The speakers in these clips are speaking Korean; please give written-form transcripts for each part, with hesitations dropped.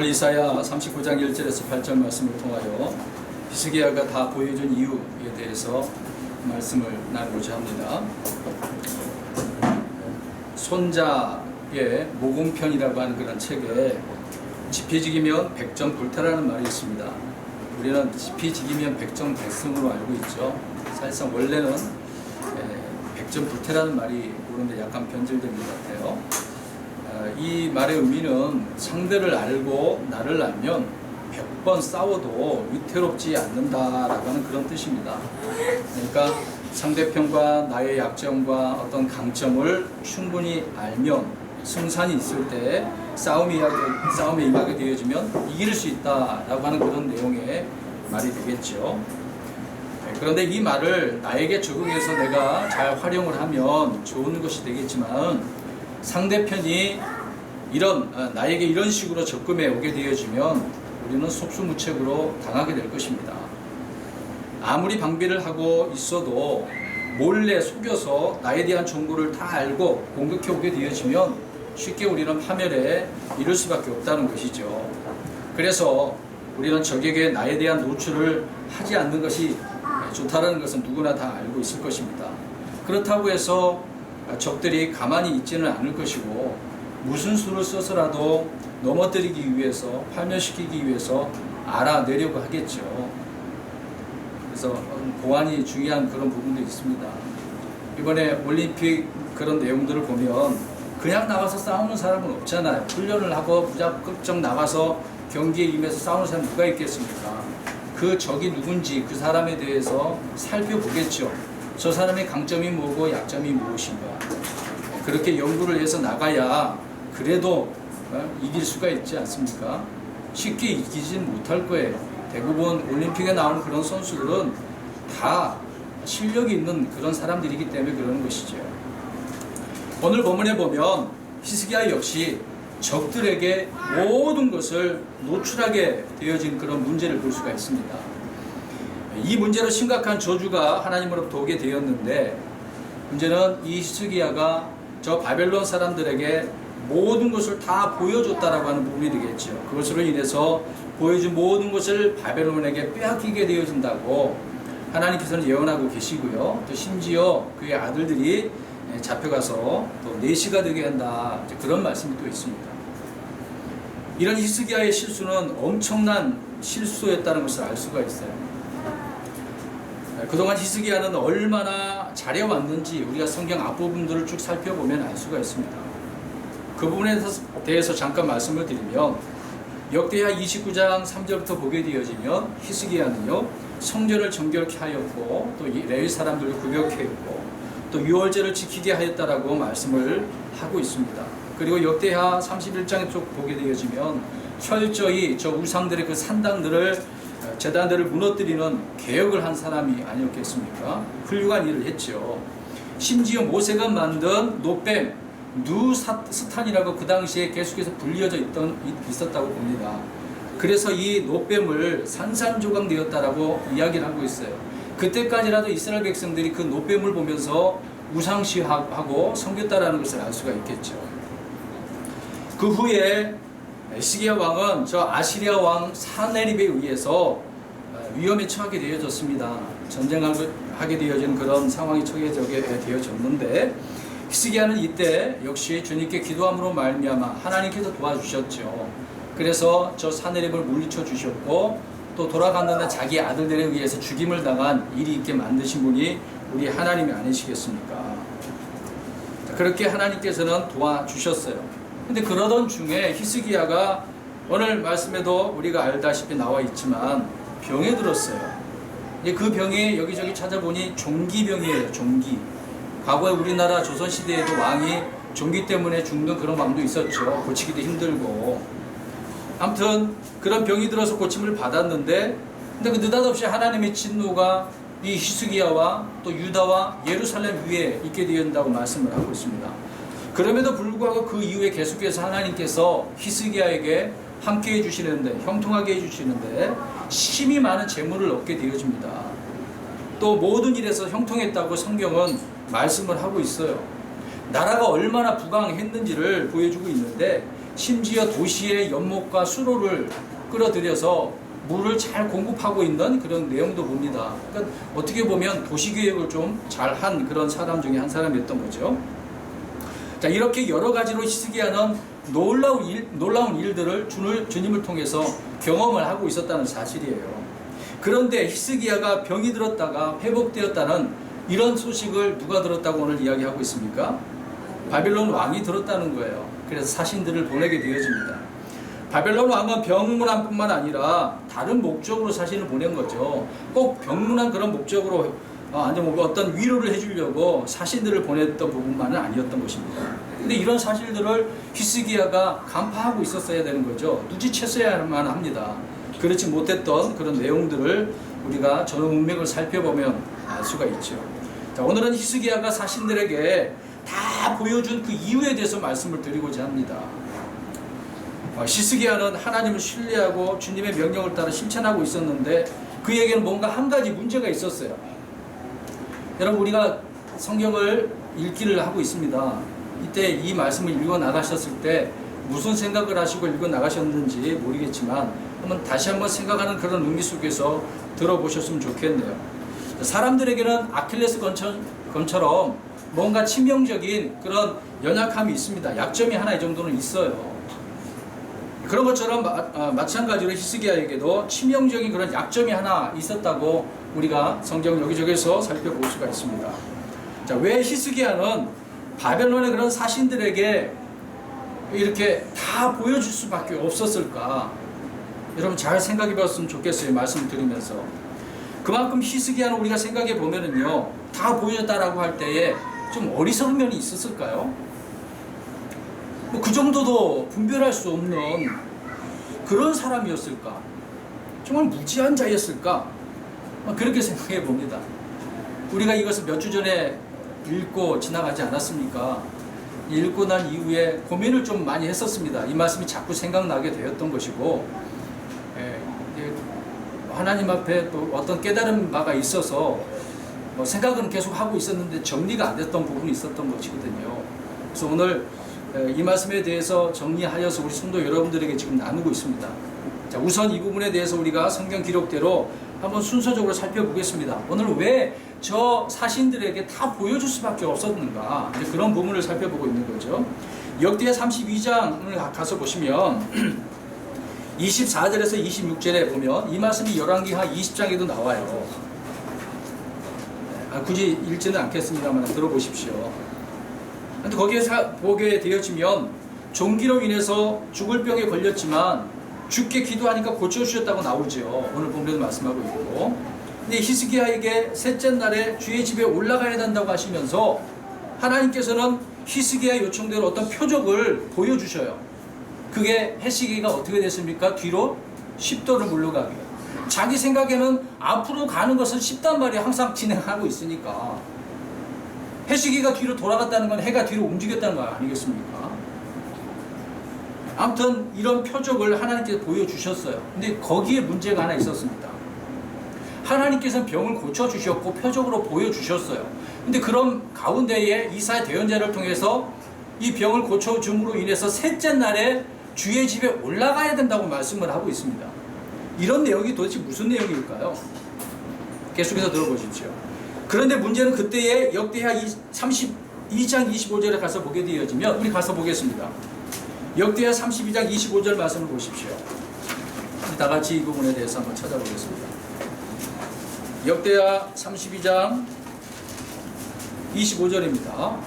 이사야 39장 1절에서 8절 말씀을 통하여 히스기야가 다 보여준 이유에 대해서 말씀을 나누고자 합니다. 손자의 모공편이라고 하는 그런 책에 지피지기면 백전 불태라는 말이 있습니다. 우리는 지피지기면 백전 백승으로 알고 있죠. 사실상 원래는 백전 불태라는 말이 옳은데 약간 변질된 것 같아요. 이 말의 의미는 상대를 알고 나를 알면 100번 싸워도 위태롭지 않는다라고 하는 그런 뜻입니다. 그러니까 상대편과 나의 약점과 어떤 강점을 충분히 알면 승산이 있을 때 싸움에 임하게 되어지면 이길 수 있다라고 하는 그런 내용의 말이 되겠죠. 그런데 이 말을 나에게 적용해서 내가 잘 활용을 하면 좋은 것이 되겠지만 상대편이 나에게 이런 식으로 접근해 오게 되어지면 우리는 속수무책으로 당하게 될 것입니다. 아무리 방비를 하고 있어도 몰래 속여서 나에 대한 정보를 다 알고 공격해 오게 되어지면 쉽게 우리는 파멸에 이를 수밖에 없다는 것이죠. 그래서 우리는 적에게 나에 대한 노출을 하지 않는 것이 좋다는 것은 누구나 다 알고 있을 것입니다. 그렇다고 해서 적들이 가만히 있지는 않을 것이고 무슨 수를 써서라도 넘어뜨리기 위해서 파멸시키기 위해서 알아내려고 하겠죠. 그래서 보안이 중요한 그런 부분도 있습니다. 이번에 올림픽 그런 내용들을 보면 그냥 나가서 싸우는 사람은 없잖아요. 훈련을 하고 무작정 나가서 경기에 임해서 싸우는 사람 누가 있겠습니까? 그 적이 누군지 그 사람에 대해서 살펴보겠죠. 저 사람의 강점이 뭐고 약점이 무엇인가. 그렇게 연구를 해서 나가야 그래도 이길 수가 있지 않습니까? 쉽게 이기진 못할 거예요. 대부분 올림픽에 나오는 그런 선수들은 다 실력이 있는 그런 사람들이기 때문에 그러는 것이죠. 오늘 본문에 보면 히스기야 역시 적들에게 모든 것을 노출하게 되어진 그런 문제를 볼 수가 있습니다. 이 문제로 심각한 저주가 하나님으로부터 오게 되었는데 문제는 이 히스기야가 저 바벨론 사람들에게 모든 것을 다 보여줬다라고 하는 부분이 되겠죠. 그것으로 인해서 보여준 모든 것을 바벨론에게 빼앗기게 되어진다고 하나님께서는 예언하고 계시고요. 또 심지어 그의 아들들이 잡혀가서 또 내시가 되게 한다. 그런 말씀이 또 있습니다. 이런 히스기야의 실수는 엄청난 실수였다는 것을 알 수가 있어요. 그동안 히스기야는 얼마나 잘해왔는지 우리가 성경 앞부분들을 쭉 살펴보면 알 수가 있습니다. 그 부분에 대해서 잠깐 말씀을 드리면 역대하 29장 3절부터 보게 되어지면 히스기야는요 성전을 정결케 하였고 또 레위 사람들을 구별케 했고 또 유월절을 지키게 하였다라고 말씀을 하고 있습니다. 그리고 역대하 31장에 쭉 보게 되어지면 철저히 저 우상들의 그 산당들을 제단들을 무너뜨리는 개혁을 한 사람이 아니었겠습니까? 훌륭한 일을 했죠. 심지어 모세가 만든 노뱀 누스탄이라고 그 당시에 계속해서 불리어져 있었다고 봅니다. 그래서 이 노뱀을 산산조각되었다라고 이야기를 하고 있어요. 그때까지라도 이스라엘 백성들이 그 노뱀을 보면서 우상시하고 섬겼다라는 것을 알 수가 있겠죠. 그 후에 히스기야 왕은 저 아시리아 왕 사네립에 의해서 위험에 처하게 되어졌습니다. 전쟁하게 되어진 그런 상황이 처해지게 되어졌는데 히스기야는 이때 역시 주님께 기도함으로 말미암아 하나님께서 도와주셨죠. 그래서 저 사네립을 물리쳐 주셨고 또 돌아갔는데 자기 아들들에 의해서 죽임을 당한 일이 있게 만드신 분이 우리 하나님이 아니시겠습니까? 그렇게 하나님께서는 도와주셨어요. 근데 그러던 중에 히스기야가 오늘 말씀에도 우리가 알다시피 나와 있지만 병에 들었어요. 그 병이 여기저기 찾아보니 종기병이에요. 종기. 과거에 우리나라 조선시대에도 왕이 종기 때문에 죽는 그런 왕도 있었죠. 고치기도 힘들고. 아무튼 그런 병이 들어서 고침을 받았는데 근데 그 느닷없이 하나님의 진노가 이 히스기야와 또 유다와 예루살렘 위에 있게 되었다고 말씀을 하고 있습니다. 그럼에도 불구하고 그 이후에 계속해서 하나님께서 히스기야에게 함께 해주시는데 형통하게 해주시는데 심히 많은 재물을 얻게 되어집니다. 또 모든 일에서 형통했다고 성경은 말씀을 하고 있어요. 나라가 얼마나 부강했는지를 보여주고 있는데 심지어 도시의 연못과 수로를 끌어들여서 물을 잘 공급하고 있는 그런 내용도 봅니다. 그러니까 어떻게 보면 도시계획을 좀 잘한 그런 사람 중에 한 사람이었던 거죠. 자, 이렇게 여러 가지로 히스기야는 놀라운 일들을 주님을 통해서 경험을 하고 있었다는 사실이에요. 그런데 히스기야가 병이 들었다가 회복되었다는 이런 소식을 누가 들었다고 오늘 이야기하고 있습니까? 바벨론 왕이 들었다는 거예요. 그래서 사신들을 보내게 되어집니다. 바벨론 왕은 병문안뿐만 아니라 다른 목적으로 사신을 보낸 거죠. 꼭 병문안 그런 목적으로 아니면 어떤 위로를 해주려고 사신들을 보냈던 부분만은 아니었던 것입니다. 근데 이런 사실들을 히스기야가 간파하고 있었어야 되는 거죠. 눈치챘어야만 합니다. 그렇지 못했던 그런 내용들을 우리가 전후 문맥을 살펴보면 알 수가 있죠. 자, 오늘은 히스기야가 사신들에게 다 보여준 그 이유에 대해서 말씀을 드리고자 합니다. 히스기야는 하나님을 신뢰하고 주님의 명령을 따라 실천하고 있었는데 그에게는 뭔가 한 가지 문제가 있었어요. 여러분, 우리가 성경을 읽기를 하고 있습니다. 이때 이 말씀을 읽어 나가셨을 때 무슨 생각을 하시고 읽어 나가셨는지 모르겠지만 다시 한번 생각하는 그런 의미 속에서 들어보셨으면 좋겠네요. 사람들에게는 아킬레스 건처럼 뭔가 치명적인 그런 연약함이 있습니다. 약점이 하나 이 정도는 있어요. 그런 것처럼 마찬가지로 히스기야에게도 치명적인 그런 약점이 하나 있었다고 우리가 성경 여기저기서 살펴볼 수가 있습니다. 자, 왜 히스기야는 바벨론의 그런 사신들에게 이렇게 다 보여줄 수밖에 없었을까? 여러분 잘 생각해 봤으면 좋겠어요. 말씀 드리면서. 그만큼 히스기야는 우리가 생각해 보면은요, 다 보여줬다라고 할 때에 좀 어리석은 면이 있었을까요? 뭐 그 정도도 분별할 수 없는 그런 사람이었을까? 정말 무지한 자였을까? 그렇게 생각해 봅니다. 우리가 이것을 몇 주 전에 읽고 지나가지 않았습니까? 읽고 난 이후에 고민을 좀 많이 했었습니다. 이 말씀이 자꾸 생각나게 되었던 것이고, 하나님 앞에 또 어떤 깨달은 바가 있어서 생각은 계속 하고 있었는데 정리가 안 됐던 부분이 있었던 것이거든요. 그래서 오늘 이 말씀에 대해서 정리하여서 우리 성도 여러분들에게 지금 나누고 있습니다. 자, 우선 이 부분에 대해서 우리가 성경 기록대로 한번 순서적으로 살펴보겠습니다. 오늘 왜 저 사신들에게 다 보여줄 수밖에 없었는가, 그런 부분을 살펴보고 있는 거죠. 역대하 32장을 가서 보시면 24절에서 26절에 보면 이 말씀이 열왕기하 20장에도 나와요. 굳이 읽지는 않겠습니다만 들어보십시오. 거기에서 보게 되어지면 종기로 인해서 죽을 병에 걸렸지만 죽게 기도하니까 고쳐주셨다고 나오죠. 오늘 본문에도 말씀하고 있고. 근데 히스기야에게 셋째 날에 주의 집에 올라가야 된다고 하시면서 하나님께서는 히스기야 요청대로 어떤 표적을 보여주셔요. 그게 해시기가 어떻게 됐습니까? 뒤로 10도를 물러가게. 자기 생각에는 앞으로 가는 것은 쉽단 말이 항상 진행하고 있으니까. 해시기가 뒤로 돌아갔다는 건 해가 뒤로 움직였다는 거 아니겠습니까? 아무튼 이런 표적을 하나님께서 보여주셨어요. 근데 거기에 문제가 하나 있었습니다. 하나님께서는 병을 고쳐주셨고 표적으로 보여주셨어요. 근데 그런 가운데에 이사야 대언자를 통해서 이 병을 고쳐줌으로 인해서 셋째 날에 주의 집에 올라가야 된다고 말씀을 하고 있습니다. 이런 내용이 도대체 무슨 내용일까요? 계속해서 들어보십시오. 그런데 문제는 그때의 역대하 32장 25절에 가서 보게 되어지면, 우리 가서 보겠습니다. 역대하 32장 25절 말씀을 보십시오. 다 같이 이 부분에 대해서 한번 찾아보겠습니다. 역대하 32장 25절입니다.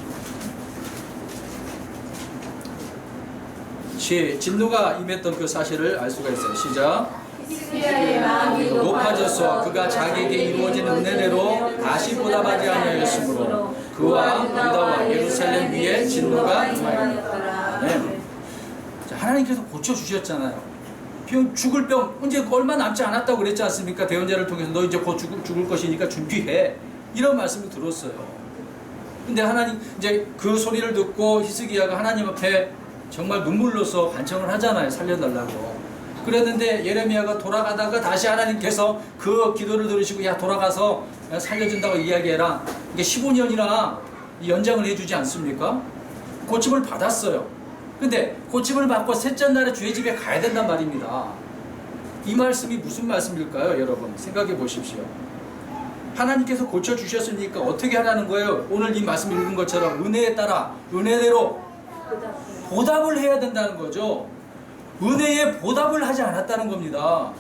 진노가 임했던 그 사실을 알 수가 있어요. 시작. 히스기야의 마음이 높아져서 그가 자기에게 이루어진 은혜대로 다시 보답하지 아니하였으므로 그와 유다와 예루살렘 위에 진노가 임하였더라. 네. 자, 하나님께서 고쳐주셨잖아요. 죽을 병 이제 얼마 남지 않았다고 그랬지 않습니까? 대언자를 통해서 너 이제 곧 죽을 것이니까 준비해, 이런 말씀을 들었어요. 근데 하나님 이제 그 소리를 듣고 히스기야가 하나님 앞에 정말 눈물로서 간청을 하잖아요. 살려달라고. 그랬는데 예레미야가 돌아가다가 다시 하나님께서 그 기도를 들으시고 야 돌아가서 살려준다고 이야기해라. 이게 15년이나 연장을 해주지 않습니까? 고침을 받았어요. 근데 고침을 받고 셋째 날에 주의 집에 가야 된단 말입니다. 이 말씀이 무슨 말씀일까요, 여러분? 생각해 보십시오. 하나님께서 고쳐주셨으니까 어떻게 하라는 거예요? 오늘 이 말씀 읽은 것처럼 은혜에 따라 은혜대로 보답을 해야 된다는 거죠. 은혜에 보답을 하지 않았다는 겁니다.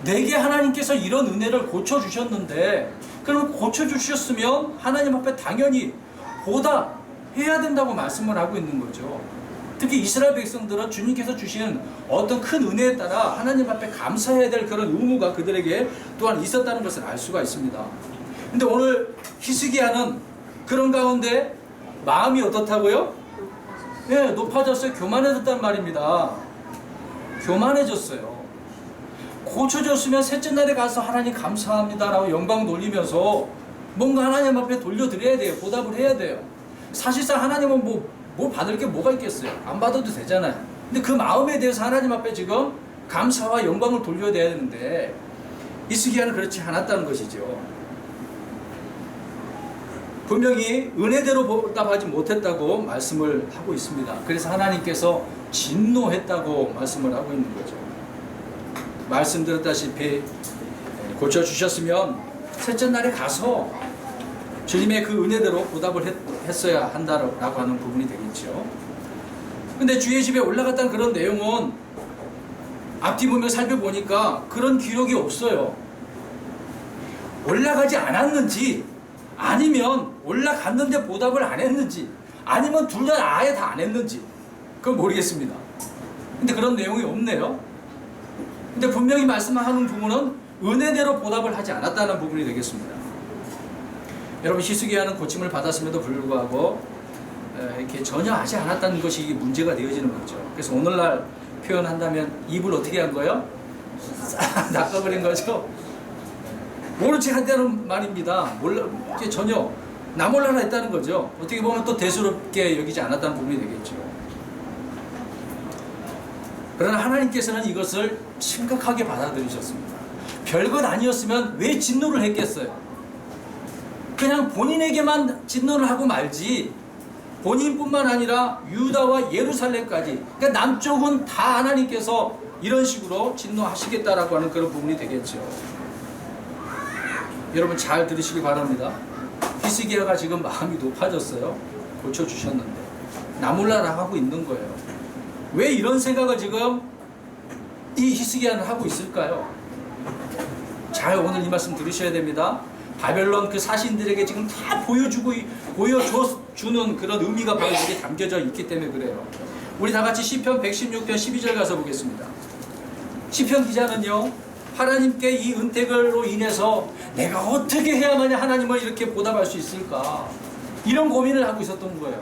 내게 하나님께서 이런 은혜를 고쳐주셨는데, 그럼 고쳐주셨으면 하나님 앞에 당연히 보답해야 된다고 말씀을 하고 있는 거죠. 특히 이스라엘 백성들은 주님께서 주신 어떤 큰 은혜에 따라 하나님 앞에 감사해야 될 그런 의무가 그들에게 또한 있었다는 것을 알 수가 있습니다. 근데 오늘 히스기야는 그런 가운데 마음이 어떻다고요? 네, 높아졌어요. 교만해졌단 말입니다. 교만해졌어요. 고쳐졌으면 셋째 날에 가서 하나님 감사합니다 라고 영광 돌리면서 뭔가 하나님 앞에 돌려드려야 돼요. 보답을 해야 돼요. 사실상 하나님은 뭐 받을 게 뭐가 있겠어요? 안 받아도 되잖아요. 근데 그 마음에 대해서 하나님 앞에 지금 감사와 영광을 돌려야 되는데 히스기야는 그렇지 않았다는 것이죠. 분명히 은혜대로 보답하지 못했다고 말씀을 하고 있습니다. 그래서 하나님께서 진노했다고 말씀을 하고 있는 거죠. 말씀드렸다시피 고쳐주셨으면 셋째 날에 가서 주님의 그 은혜대로 보답을 했어야 한다라고 하는 부분이 되겠죠. 근데 주의 집에 올라갔다는 그런 내용은 앞뒤 보며 살펴보니까 그런 기록이 없어요. 올라가지 않았는지, 아니면 올라갔는데 보답을 안 했는지, 아니면 둘 다 아예 다 안 했는지, 그건 모르겠습니다. 근데 그런 내용이 없네요. 근데 분명히 말씀하는 부분은 은혜대로 보답을 하지 않았다는 부분이 되겠습니다. 여러분, 히스기야는 고침을 받았음에도 불구하고 이렇게 전혀 하지 않았다는 것이 이게 문제가 되어지는 거죠. 그래서 오늘날 표현한다면 입을 어떻게 한 거예요? 낚아버린 거죠. 모른 척 한다는 말입니다. 이렇게 전혀 나 몰라라 했다는 거죠. 어떻게 보면 또 대수롭게 여기지 않았다는 부분이 되겠죠. 그러나 하나님께서는 이것을 심각하게 받아들이셨습니다. 별것 아니었으면 왜 진노를 했겠어요? 그냥 본인에게만 진노를 하고 말지, 본인뿐만 아니라 유다와 예루살렘까지, 그러니까 남쪽은 다 하나님께서 이런 식으로 진노하시겠다라고 하는 그런 부분이 되겠죠. 여러분 잘 들으시기 바랍니다. 히스기야가 지금 마음이 높아졌어요. 고쳐주셨는데 나 몰라라 하고 있는 거예요. 왜 이런 생각을 지금 이 히스기야는 하고 있을까요? 잘 오늘 이 말씀 들으셔야 됩니다. 바벨론 그 사신들에게 지금 다 보여주는 그런 의미가 바로 여기에 담겨져 있기 때문에 그래요. 우리 다 같이 시편 116편 12절 가서 보겠습니다. 시편 기자는요, 하나님께 이 은택으로 인해서 내가 어떻게 해야만 하나님을 이렇게 보답할 수 있을까, 이런 고민을 하고 있었던 거예요.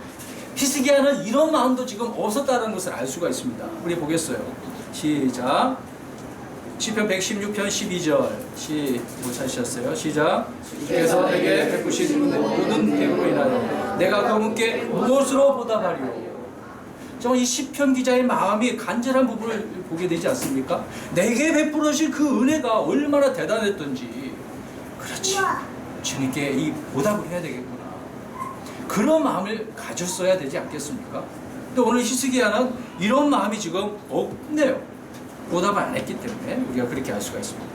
히스기야는 이런 마음도 지금 없었다는 것을 알 수가 있습니다. 우리 보겠어요. 시작. 시편 116편 12절 못 찾으셨어요? 시작. 주께서 내게 베푸신 모든 대우로 인하여 내가 그분께 무엇으로 보답하리요? 정말 이 시편 기자의 마음이 간절한 부분을 보게 되지 않습니까? 내게 베풀으신 그 은혜가 얼마나 대단했던지, 그렇지, 주님께 이 보답을 해야 되겠구나, 그런 마음을 가졌어야 되지 않겠습니까? 근데 오늘 히스기야는 이런 마음이 지금 없네요. 보답을 안 했기 때문에 우리가 그렇게 할 수가 있습니다.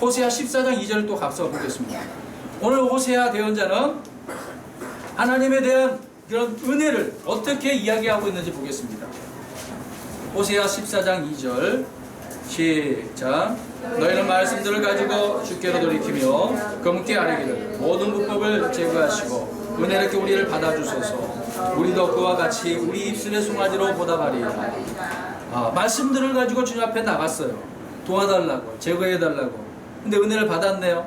호세아 14장 2절을 또 앞서 보겠습니다. 오늘 호세아 대언자는 하나님에 대한 그런 은혜를 어떻게 이야기하고 있는지 보겠습니다. 호세아 14장 2절 시작. 너희는 말씀들을 가지고 주께로 돌이키며 그분께 아뢰기를 모든 불법을 제거하시고 은혜롭게 우리를 받아주소서. 우리도 그와 같이 우리 입술의 송아지로 보답하리이다. 말씀들을 가지고 주님 앞에 나갔어요. 도와달라고, 제거해달라고. 근데 은혜를 받았네요.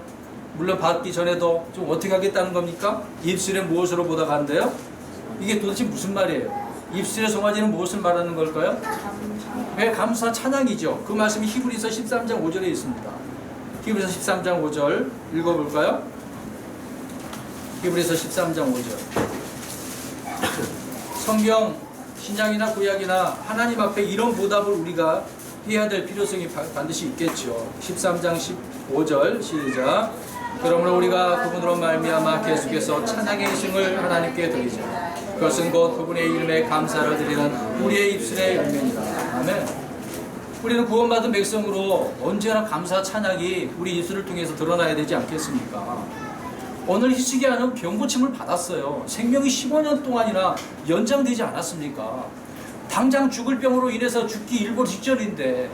물론 받기 전에도 좀 어떻게 하겠다는 겁니까? 입술에 무엇으로 보답한대요? 이게 도대체 무슨 말이에요? 입술의 송아지는 무엇을 말하는 걸까요? 네, 감사 찬양이죠. 그 말씀이 히브리서 13장 5절에 있습니다. 히브리서 13장 5절 읽어볼까요? 히브리서 13장 5절. 성경 신약이나 구약이나 하나님 앞에 이런 보답을 우리가 해야 될 필요성이 반드시 있겠죠. 13장 15절 시작. 그러므로 우리가 그분으로 말미암아 계속해서 찬양의 승을 하나님께 드리자. 그것은 곧 그분의 이름에 감사를 드리는 우리의 입술의 열매니라. 아멘. 우리는 구원받은 백성으로 언제나 감사 찬양이 우리 입술을 통해서 드러나야 되지 않겠습니까? 오늘 히스기야는 병고침을 받았어요. 생명이 15년 동안이나 연장되지 않았습니까? 당장 죽을 병으로 인해서 죽기 일보 직전인데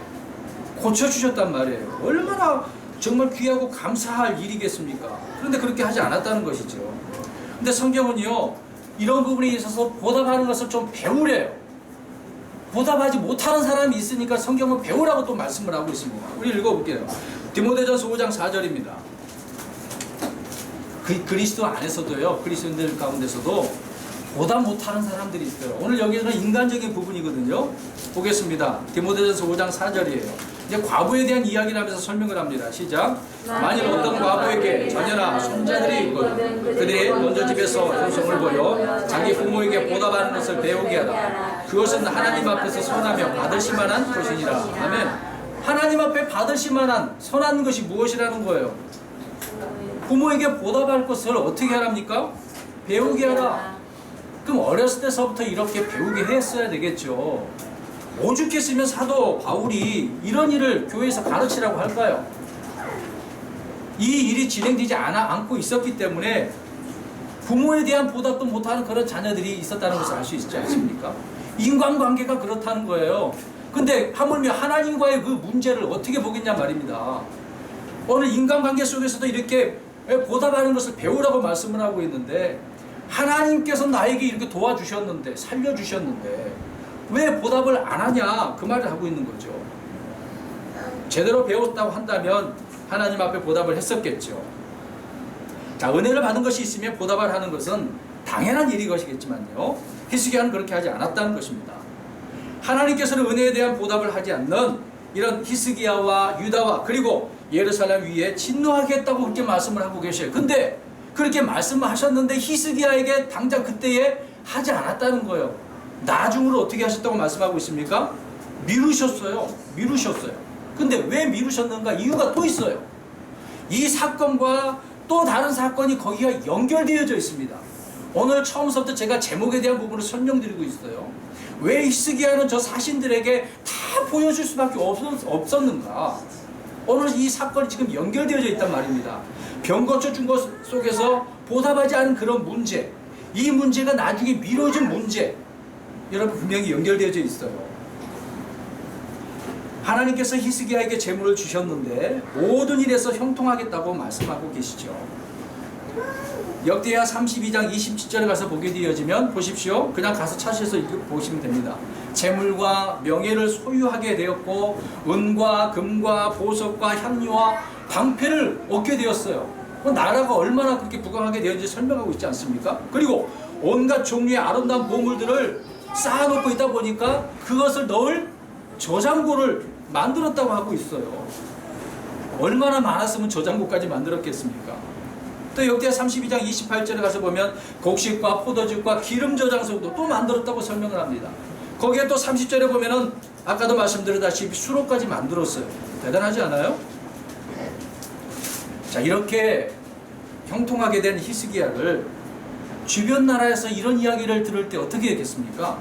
고쳐주셨단 말이에요. 얼마나 정말 귀하고 감사할 일이겠습니까? 그런데 그렇게 하지 않았다는 것이죠. 근데 성경은요, 이런 부분에 있어서 보답하는 것을 좀 배우래요. 보답하지 못하는 사람이 있으니까 성경은 배우라고 또 말씀을 하고 있습니다. 우리 읽어볼게요. 디모데전서 5장 4절입니다. 그리스도 안에서도요, 그리스도인들 가운데서도 보답 못하는 사람들이 있어요. 오늘 여기서는 인간적인 부분이거든요. 보겠습니다. 디모데전서 5장 4절이에요. 이제 과부에 대한 이야기를 하면서 설명을 합니다. 시작. 만일 어떤 과부에게 자녀나 손자들이 있거든 그들이 먼저 집에서 효성을 보여 자기 부모에게 보답하는 것을 배우게 하라. 그것은 하나님 앞에서 선하며 받으실 만한 것이니라. 아멘. 하나님 앞에 받으실 만한 선한 것이 무엇이라는 거예요? 부모에게 보답할 것을 어떻게 하랍니까? 배우게 하라. 그럼 어렸을 때서부터 이렇게 배우게 했어야 되겠죠. 오죽했으면 사도 바울이 이런 일을 교회에서 가르치라고 할까요? 이 일이 진행되지 않고 있었기 때문에 부모에 대한 보답도 못하는 그런 자녀들이 있었다는 것을 알 수 있지 않습니까? 인간관계가 그렇다는 거예요. 근데 하물며 하나님과의 그 문제를 어떻게 보겠냐 말입니다. 오늘 인간관계 속에서도 이렇게 보답하는 것을 배우라고 말씀을 하고 있는데 하나님께서 나에게 이렇게 도와주셨는데 살려주셨는데 왜 보답을 안 하냐 그 말을 하고 있는 거죠. 제대로 배웠다고 한다면 하나님 앞에 보답을 했었겠죠. 자, 은혜를 받은 것이 있으면 보답을 하는 것은 당연한 일이 것이겠지만요, 히스기야는 그렇게 하지 않았다는 것입니다. 하나님께서는 은혜에 대한 보답을 하지 않는 이런 히스기야와 유다와 그리고 예루살렘 위에 진노하겠다고 그렇게 말씀을 하고 계셔요. 근데 그렇게 말씀하셨는데 히스기야에게 당장 그때에 하지 않았다는 거예요. 나중으로 어떻게 하셨다고 말씀하고 있습니까? 미루셨어요. 근데 왜 미루셨는가? 이유가 또 있어요. 이 사건과 또 다른 사건이 거기가 연결되어져 있습니다. 오늘 처음부터 제가 제목에 대한 부분을 설명드리고 있어요. 왜 히스기야는 저 사신들에게 다 보여줄 수밖에 없었는가? 오늘 이 사건이 지금 연결되어져 있단 말입니다. 병 고쳐준 것 속에서 보답하지 않은 그런 문제, 이 문제가 나중에 미뤄진 문제, 여러분 분명히 연결되어져 있어요. 하나님께서 히스기야에게 재물을 주셨는데 모든 일에서 형통하겠다고 말씀하고 계시죠. 역대하 32장 27절에 가서 보게 되어지면 보십시오. 그냥 가서 찾으셔서 보시면 됩니다. 재물과 명예를 소유하게 되었고 은과 금과 보석과 향유와 방패를 얻게 되었어요. 나라가 얼마나 그렇게 부강하게 되었는지 설명하고 있지 않습니까? 그리고 온갖 종류의 아름다운 보물들을 쌓아놓고 있다 보니까 그것을 넣을 저장고를 만들었다고 하고 있어요. 얼마나 많았으면 저장고까지 만들었겠습니까? 또 역대하 32장 28절에 가서 보면 곡식과 포도즙과 기름 저장소도 또 만들었다고 설명을 합니다. 거기에 또 30절에 보면은 아까도 말씀드렸다시피 수로까지 만들었어요. 대단하지 않아요? 자, 이렇게 형통하게 된 히스기야를 주변 나라에서 이런 이야기를 들을 때 어떻게 했겠습니까?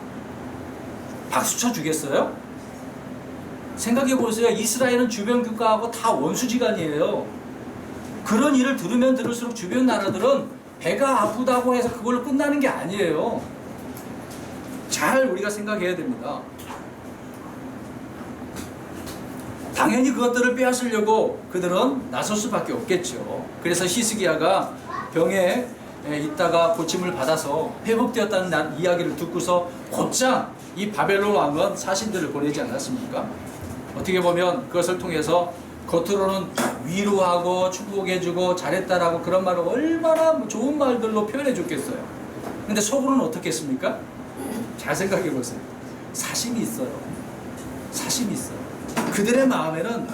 박수쳐 주겠어요? 생각해 보세요. 이스라엘은 주변 국가하고 다 원수지간이에요. 그런 일을 들으면 들을수록 주변 나라들은 배가 아프다고 해서 그걸로 끝나는 게 아니에요. 잘 우리가 생각해야 됩니다. 당연히 그것들을 빼앗으려고 그들은 나설 수밖에 없겠죠. 그래서 히스기야가 병에 있다가 고침을 받아서 회복되었다는 이야기를 듣고서 곧장 이 바벨론 왕은 사신들을 보내지 않았습니까? 어떻게 보면 그것을 통해서 겉으로는 위로하고 축복해주고 잘했다라고 그런 말을 얼마나 좋은 말들로 표현해 줬겠어요. 근데 속으로는 어떻게 했습니까? 잘 생각해 보세요. 사심이 있어요. 사심이 있어요. 그들의 마음에는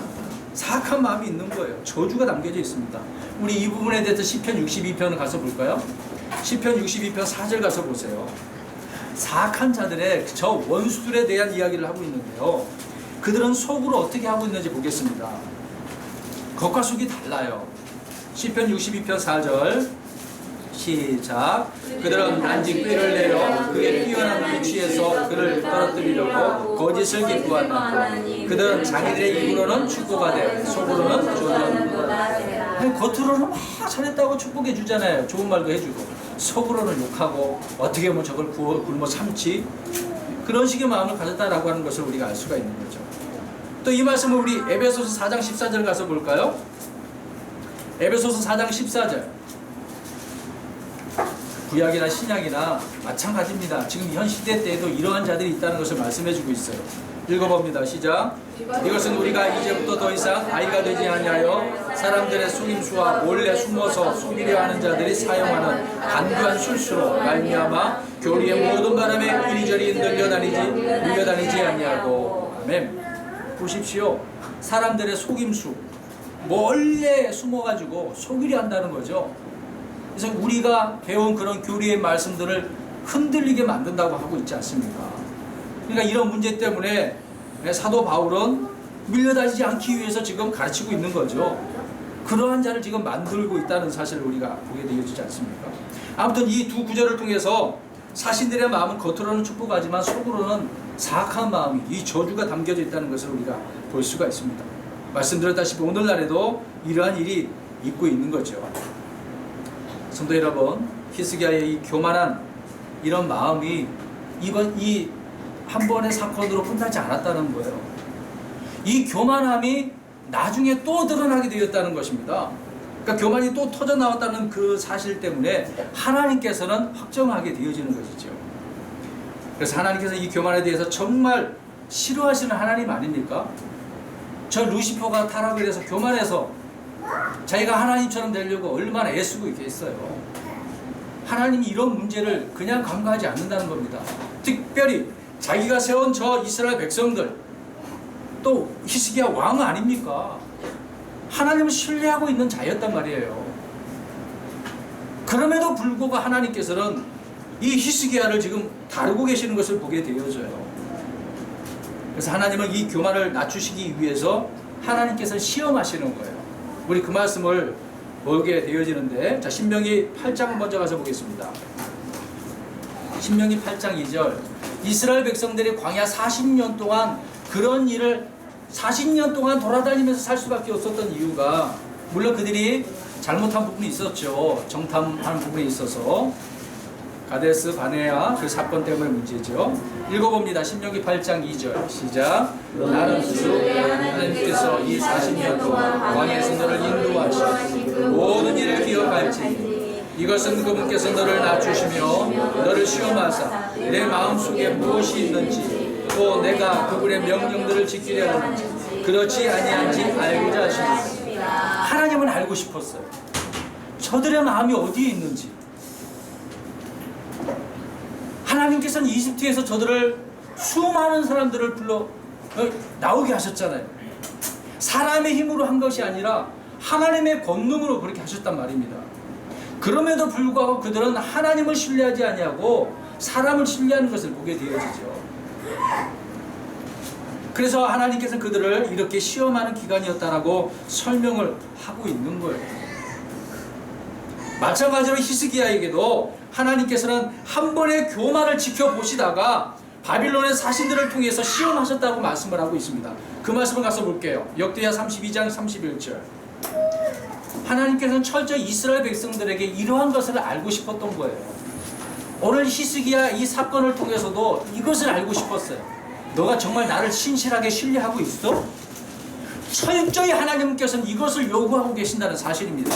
사악한 마음이 있는 거예요. 저주가 담겨져 있습니다. 우리 이 부분에 대해서 시편 62편을 가서 볼까요? 시편 62편 4절 가서 보세요. 사악한 자들의 저 원수들에 대한 이야기를 하고 있는데요. 그들은 속으로 어떻게 하고 있는지 보겠습니다. 겉과 속이 달라요. 시편 62편 4절 시작. 그들은 단지 꾀를 내려 그의 뛰어난 위치에서 그를 떨어뜨리려고 거짓을 기뻐한다. 그들은 자기들의 입으로는 축복가 돼 속으로는 조롱한다. 겉으로는 막 잘했다고 축복해 주잖아요. 좋은 말도 해주고 속으로는 욕하고 어떻게 하면 저걸 굶어 참지, 그런 식의 마음을 가졌다라고 하는 것을 우리가 알 수가 있는 거죠. 또 이 말씀을 우리 에베소서 4장 14절 가서 볼까요? 에베소서 4장 14절. 구약이나 신약이나 마찬가지입니다. 지금 현 시대 때에도 이러한 자들이 있다는 것을 말씀해주고 있어요. 읽어봅니다. 시작. 이것은 우리가 이제부터 더 이상 아이가 되지 아니하여 사람들의 속임수와 몰래 숨어서 속이려 하는 자들이 사용하는 간교한 술수로 말미암아 교리의 모든 바람에 이리저리 물려다니지 아니하고. 아멘. 보십시오. 사람들의 속임수, 몰래 숨어가지고 속이려 한다는 거죠. 그래서 우리가 배운 그런 교리의 말씀들을 흔들리게 만든다고 하고 있지 않습니까? 그러니까 이런 문제 때문에 사도 바울은 밀려다니지 않기 위해서 지금 가르치고 있는 거죠. 그러한 자를 지금 만들고 있다는 사실을 우리가 보게 되어지지 않습니까? 아무튼 이 두 구절을 통해서 사신들의 마음은 겉으로는 축복하지만 속으로는 사악한 마음이, 이 저주가 담겨져 있다는 것을 우리가 볼 수가 있습니다. 말씀드렸다시피 오늘날에도 이러한 일이 있고 있는 거죠. 성도 여러분, 히스기야의 이 교만한 이런 마음이 이 한 번의 사건으로 끝나지 않았다는 거예요. 이 교만함이 나중에 또 드러나게 되었다는 것입니다. 그러니까 교만이 또 터져 나왔다는 그 사실 때문에 하나님께서는 확정하게 되어지는 것이죠. 그래서 하나님께서 이 교만에 대해서 정말 싫어하시는 하나님 아닙니까? 저 루시퍼가 타락을 해서 교만해서 자기가 하나님처럼 되려고 얼마나 애쓰고 있겠어요. 하나님이 이런 문제를 그냥 간과하지 않는다는 겁니다. 특별히 자기가 세운 저 이스라엘 백성들, 또 히스기야 왕 아닙니까? 하나님을 신뢰하고 있는 자였단 말이에요. 그럼에도 불구하고 하나님께서는 이 히스기야를 지금 다루고 계시는 것을 보게 되어져요. 그래서 하나님은 이 교만을 낮추시기 위해서 하나님께서 시험하시는 거예요. 우리 그 말씀을 보게 되어지는데, 자, 신명기 8장 먼저 가서 보겠습니다. 신명기 8장 2절. 이스라엘 백성들이 광야 40년 동안 그런 일을 40년 동안 돌아다니면서 살 수밖에 없었던 이유가, 물론 그들이 잘못한 부분이 있었죠. 정탐하는 부분이 있어서 가데스 바네아 그 사건 때문에 문제죠. 읽어봅니다. 신명기 8장 2절 시작. 나는 주 하나님께서 이 40년 동안 광야에서 너를 인도하시고 모든 일을 기억할지 이것은 그분께서 너를 낮추시며 너를 시험하사 내 마음속에 무엇이 있는지 또 내가 그분의 명령들을 지키려 하는지 그렇지 아니한지 알고자 하십니다. 하나님은 알고 싶었어요. 저들의 마음이 어디에 있는지. 하나님께서는 이집트에서 저들을 수많은 사람들을 불러 나오게 하셨잖아요. 사람의 힘으로 한 것이 아니라 하나님의 권능으로 그렇게 하셨단 말입니다. 그럼에도 불구하고 그들은 하나님을 신뢰하지 아니하고 사람을 신뢰하는 것을 보게 되어지죠. 그래서 하나님께서 그들을 이렇게 시험하는 기간이었다라고 설명을 하고 있는 거예요. 마찬가지로 히스기야에게도 하나님께서는 한 번의 교만을 지켜보시다가 바빌론의 사신들을 통해서 시험하셨다고 말씀을 하고 있습니다. 그 말씀을 가서 볼게요. 역대하 32장 31절. 하나님께서는 철저히 이스라엘 백성들에게 이러한 것을 알고 싶었던 거예요. 오늘 히스기야 이 사건을 통해서도 이것을 알고 싶었어요. 너가 정말 나를 신실하게 신뢰하고 있어? 철저히 하나님께서는 이것을 요구하고 계신다는 사실입니다.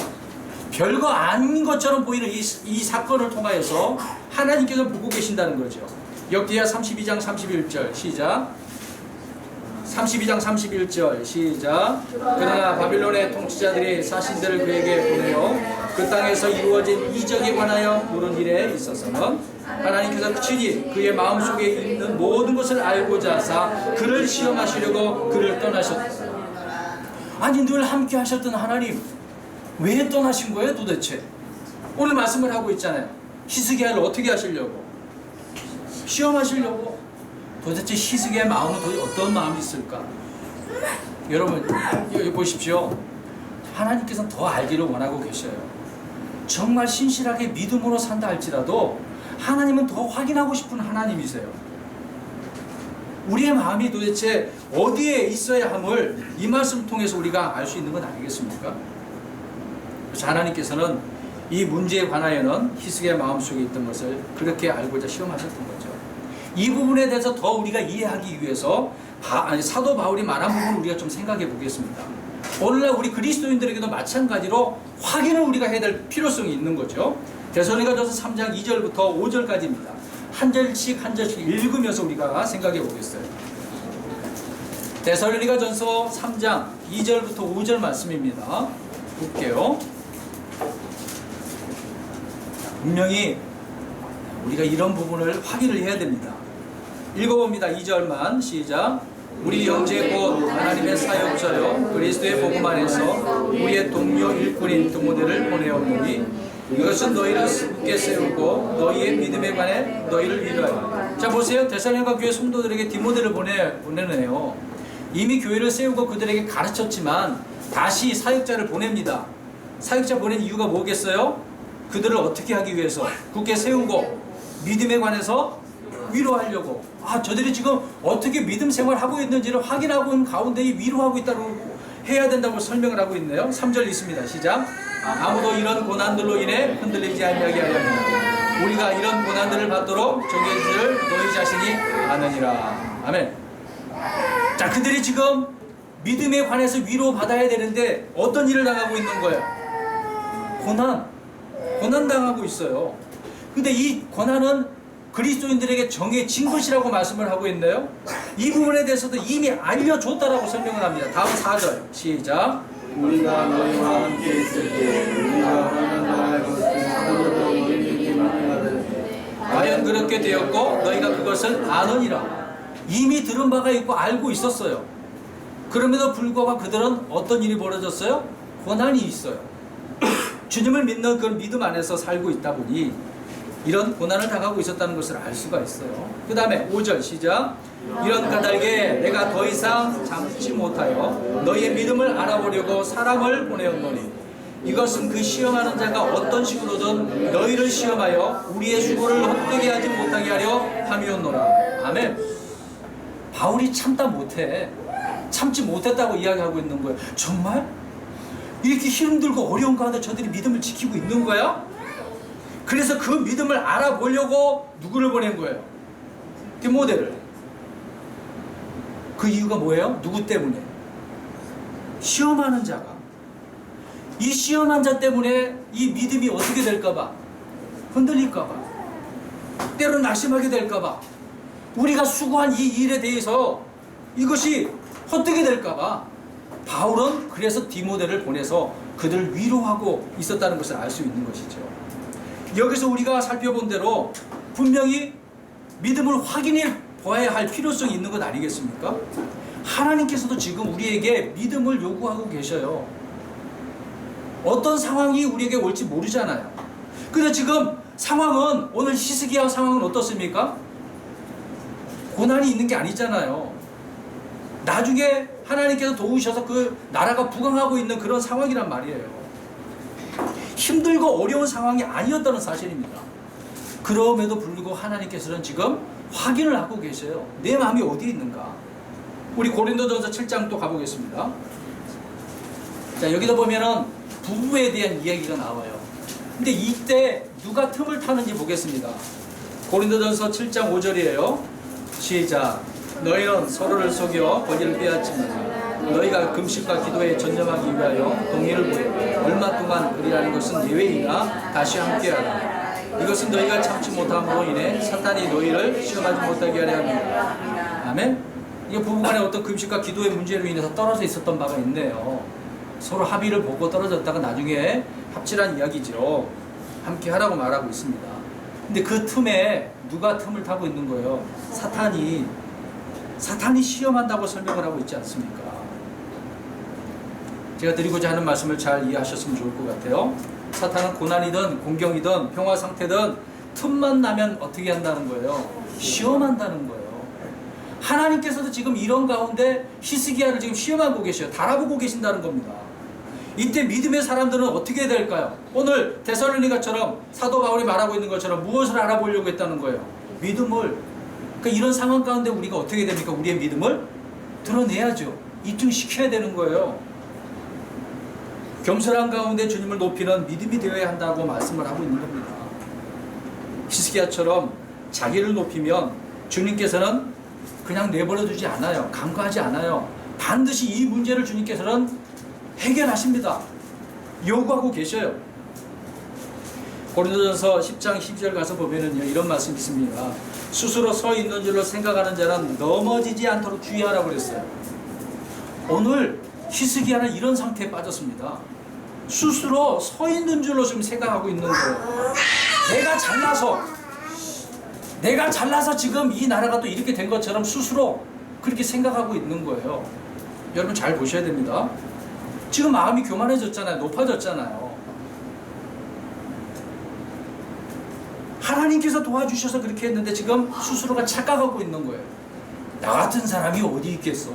별거 아닌 것처럼 보이는 이 사건을 통하여서 하나님께서 보고 계신다는 거죠. 역대하 32장 31절 시작. 32장 31절 시작. 그러나 바빌론의 통치자들이 사신들을 그에게 보내어 그 땅에서 이루어진 이적에 관하여 물은 일에 있어서는 하나님께서 친히 그의 마음속에 있는 모든 것을 알고자 하사 그를 시험하시려고 그를 떠나셨다. 아니 늘 함께 하셨던 하나님 왜 떠나신 거예요 도대체? 오늘 말씀을 하고 있잖아요. 히스기야를 어떻게 하시려고? 시험하시려고. 도대체 히스기야의 마음은 도대체 어떤 마음이 있을까? 여러분 여기 보십시오. 하나님께서는 더 알기를 원하고 계셔요. 정말 신실하게 믿음으로 산다 할지라도 하나님은 더 확인하고 싶은 하나님이세요. 우리의 마음이 도대체 어디에 있어야 함을 이 말씀을 통해서 우리가 알 수 있는 건 아니겠습니까? 그래서 하나님께서는 이 문제에 관하여는 히스기야의 마음속에 있던 것을 그렇게 알고자 시험하셨던 거죠. 이 부분에 대해서 더 우리가 이해하기 위해서 사도 바울이 말한 부분을 우리가 좀 생각해 보겠습니다. 오늘날 우리 그리스도인들에게도 마찬가지로 확인을 우리가 해야 될 필요성이 있는 거죠. 데살로니가전서 3장 2절부터 5절까지입니다. 한 절씩 한 절씩 읽으면서 우리가 생각해 보겠어요. 데살로니가전서 3장 2절부터 5절 말씀입니다. 볼게요. 분명히 우리가 이런 부분을 확인을 해야 됩니다. 읽어봅니다. 2절만 시작. 우리 형제 곧 하나님의 사역자여 그리스도의 복음 안에서 우리의 동료 일꾼인 디모데를 보내었노니 이것은 너희를 굳게 세우고 너희의 믿음에 관해 너희를 위로하여. 자 보세요. 데살로니가 교회 성도들에게 디모데를 보내네요. 이미 교회를 세우고 그들에게 가르쳤지만 다시 사역자를 보냅니다. 사역자 보낸 이유가 뭐겠어요? 그들을 어떻게 하기 위해서 굳게 세우고 믿음에 관해서 위로하려고. 저들이 지금 어떻게 믿음 생활하고 있는지를 확인하고 있는 가운데 위로하고 있다고 해야 된다고 설명을 하고 있네요. 3절 있습니다. 시작. 아무도 이런 고난들로 인해 흔들리지 아니하게 하려면 우리가 이런 고난들을 받도록 정해질 너희 자신이 아느니라. 아멘. 자, 그들이 지금 믿음에 관해서 위로받아야 되는데 어떤 일을 당하고 있는 거예요? 고난 당하고 있어요. 근데 이 고난은 그리스도인들에게 정해진 것이라고 말씀을 하고 있네요. 이 부분에 대해서도 이미 알려줬다라고 설명을 합니다. 다음 4절 시작. 우리가 너희와 함께 있을 때 우리가 하나님의 것을 과연 그렇게 되었고 너희가 그것을 아느니라. 이미 들은 바가 있고 알고 있었어요. 그럼에도 불구하고 그들은 어떤 일이 벌어졌어요? 고난이 있어요. 주님을 믿는 그런 믿음 안에서 살고 있다 보니 이런 고난을 당하고 있었다는 것을 알 수가 있어요. 그 다음에 5절 시작. 이런 까닭에 내가 더 이상 참지 못하여 너희의 믿음을 알아보려고 사람을 보내었노니 이것은 그 시험하는 자가 어떤 식으로든 너희를 시험하여 우리의 수고를 헛되게 하지 못하게 하려 함이었노라. 아멘. 바울이 참지 못했다고 이야기하고 있는 거예요. 정말? 이렇게 힘들고 어려운 가운데 저들이 믿음을 지키고 있는 거야? 그래서 그 믿음을 알아보려고 누구를 보낸 거예요? 디모데를. 그 이유가 뭐예요? 누구 때문에? 시험하는 자가. 이 시험한 자 때문에 이 믿음이 어떻게 될까봐, 흔들릴까봐, 때로는 낙심하게 될까봐, 우리가 수고한 이 일에 대해서 이것이 헛되게 될까봐 바울은 그래서 디모데를 보내서 그들을 위로하고 있었다는 것을 알 수 있는 것이죠. 여기서 우리가 살펴본 대로 분명히 믿음을 확인해 보아야 할 필요성이 있는 것 아니겠습니까? 하나님께서도 지금 우리에게 믿음을 요구하고 계셔요. 어떤 상황이 우리에게 올지 모르잖아요. 근데 지금 상황은, 오늘 히스기야 상황은 어떻습니까? 고난이 있는 게 아니잖아요. 나중에 하나님께서 도우셔서 그 나라가 부강하고 있는 그런 상황이란 말이에요. 힘들고 어려운 상황이 아니었다는 사실입니다. 그럼에도 불구하고 하나님께서는 지금 확인을 하고 계셔요. 내 마음이 어디에 있는가? 우리 고린도전서 7장 또 가보겠습니다. 자, 여기다 보면은 부부에 대한 이야기가 나와요. 근데 이때 누가 틈을 타는지 보겠습니다. 고린도전서 7장 5절이에요. 시작. 너희는 서로를 속여 권위를 빼앗지만 너희가 금식과 기도에 전념하기 위하여 동의를 보내 얼마 동안 그리라는 것은 예외이나 다시 함께하라. 이것은 너희가 참지 못함으로 인해 사탄이 너희를 시험하지 못하게 하려 합니다. 아멘. 이게 부부간의 어떤 금식과 기도의 문제로 인해서 떨어져 있었던 바가 있네요. 서로 합의를 보고 떨어졌다가 나중에 합치란 이야기죠. 함께하라고 말하고 있습니다. 근데 그 틈에 누가 틈을 타고 있는 거예요? 사탄이 시험한다고 설명을 하고 있지 않습니까? 제가 드리고자 하는 말씀을 잘 이해하셨으면 좋을 것 같아요. 사탄은 고난이든 공경이든 평화 상태든 틈만 나면 어떻게 한다는 거예요? 시험한다는 거예요. 하나님께서도 지금 이런 가운데 히스기야를 지금 시험하고 계셔요. 달아보고 계신다는 겁니다. 이때 믿음의 사람들은 어떻게 해야 될까요? 오늘 데살로니가처럼 사도 바울이 말하고 있는 것처럼 무엇을 알아보려고 했다는 거예요? 믿음을. 그러니까 이런 상황 가운데 우리가 어떻게 됩니까? 우리의 믿음을 드러내야죠. 입증시켜야 되는 거예요. 겸손한 가운데 주님을 높이는 믿음이 되어야 한다고 말씀을 하고 있는 겁니다. 히스기야처럼 자기를 높이면 주님께서는 그냥 내버려 두지 않아요. 간과하지 않아요. 반드시 이 문제를 주님께서는 해결하십니다. 요구하고 계셔요. 고린도전서 10장 12절 가서 보면은요, 이런 말씀이 있습니다. 스스로 서 있는 줄로 생각하는 자는 넘어지지 않도록 주의하라고 그랬어요. 오늘 히스기야는 이런 상태에 빠졌습니다. 스스로 서 있는 줄로 지금 생각하고 있는 거예요. 내가 잘나서 지금 이 나라가 또 이렇게 된 것처럼 스스로 그렇게 생각하고 있는 거예요. 여러분 잘 보셔야 됩니다. 지금 마음이 교만해졌잖아요. 높아졌잖아요. 하나님께서 도와주셔서 그렇게 했는데 지금 스스로가 착각하고 있는 거예요. 나 같은 사람이 어디 있겠어?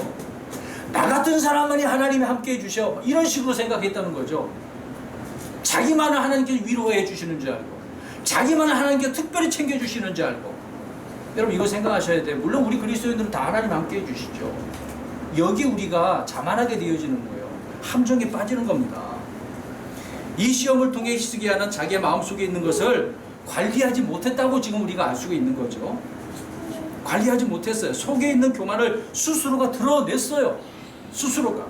나 같은 사람만이 하나님이 함께 해주셔. 이런 식으로 생각했다는 거죠. 자기만을 하나님께 위로해 주시는 줄 알고, 자기만을 하나님께 특별히 챙겨주시는 줄 알고. 여러분 이거 생각하셔야 돼요. 물론 우리 그리스도인들은 다 하나님 함께 해주시죠. 여기 우리가 자만하게 되어지는 거예요. 함정에 빠지는 겁니다. 이 시험을 통해 히스기야는 자기의 마음속에 있는 것을 관리하지 못했다고 지금 우리가 알 수가 있는 거죠. 관리하지 못했어요. 속에 있는 교만을 스스로가 드러냈어요. 스스로가.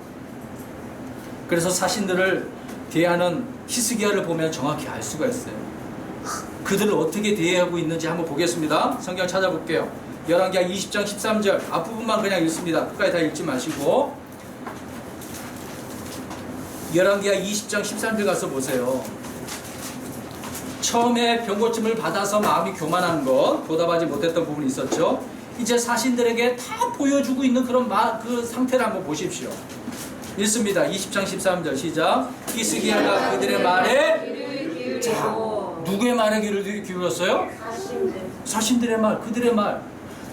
그래서 사신들을 대하는 히스기야를 보면 정확히 알 수가 있어요. 그들을 어떻게 대하고 있는지 한번 보겠습니다. 성경 찾아볼게요. 열왕기하 20장 13절 앞부분만 그냥 읽습니다. 끝까지 다 읽지 마시고 열왕기하 20장 13절 가서 보세요. 처음에 병고침을 받아서 마음이 교만한 것, 보답하지 못했던 부분이 있었죠. 이제 사신들에게 다 보여주고 있는 그런 그 상태를 한번 보십시오. 읽습니다. 20장 13절 시작. 히스기야가 그들의 말에, 자, 누구의 말에 귀를 기울였어요? 사신들의 말, 그들의 말.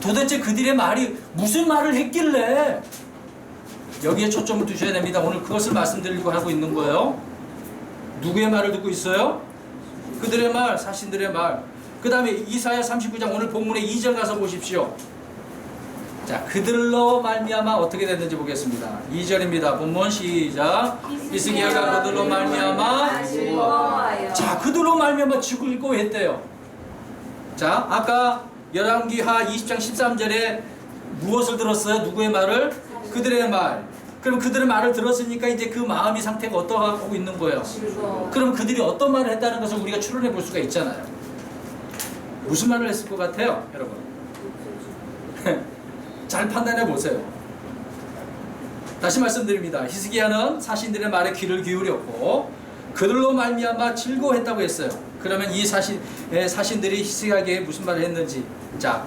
도대체 그들의 말이 무슨 말을 했길래? 여기에 초점을 두셔야 됩니다. 오늘 그것을 말씀드리려고 하고 있는 거예요. 누구의 말을 듣고 있어요? 그들의 말, 사신들의 말. 그 다음에 이사야 39장 오늘 본문의 2절 가서 보십시오. 자, 그들로 말미암아 어떻게 됐는지 보겠습니다. 2절입니다. 본문 시작. 히스기야가 그들로 말미암아 자, 그들로 말미암아 즐거워했대요. 자, 아까 열왕기하 20장 13절에 무엇을 들었어요? 누구의 말을? 그들의 말. 그럼 그들의 말을 들었으니까 이제 그 마음의 상태가 어떠하고 있는 거예요? 그럼 그들이 어떤 말을 했다는 것을 우리가 추론해 볼 수가 있잖아요. 무슨 말을 했을 것 같아요, 여러분? 잘 판단해 보세요. 다시 말씀드립니다. 히스기야는 사신들의 말에 귀를 기울였고 그들로 말미암아 즐거워했다고 했어요. 그러면 이 사신들이 히스기야에게 무슨 말을 했는지, 자,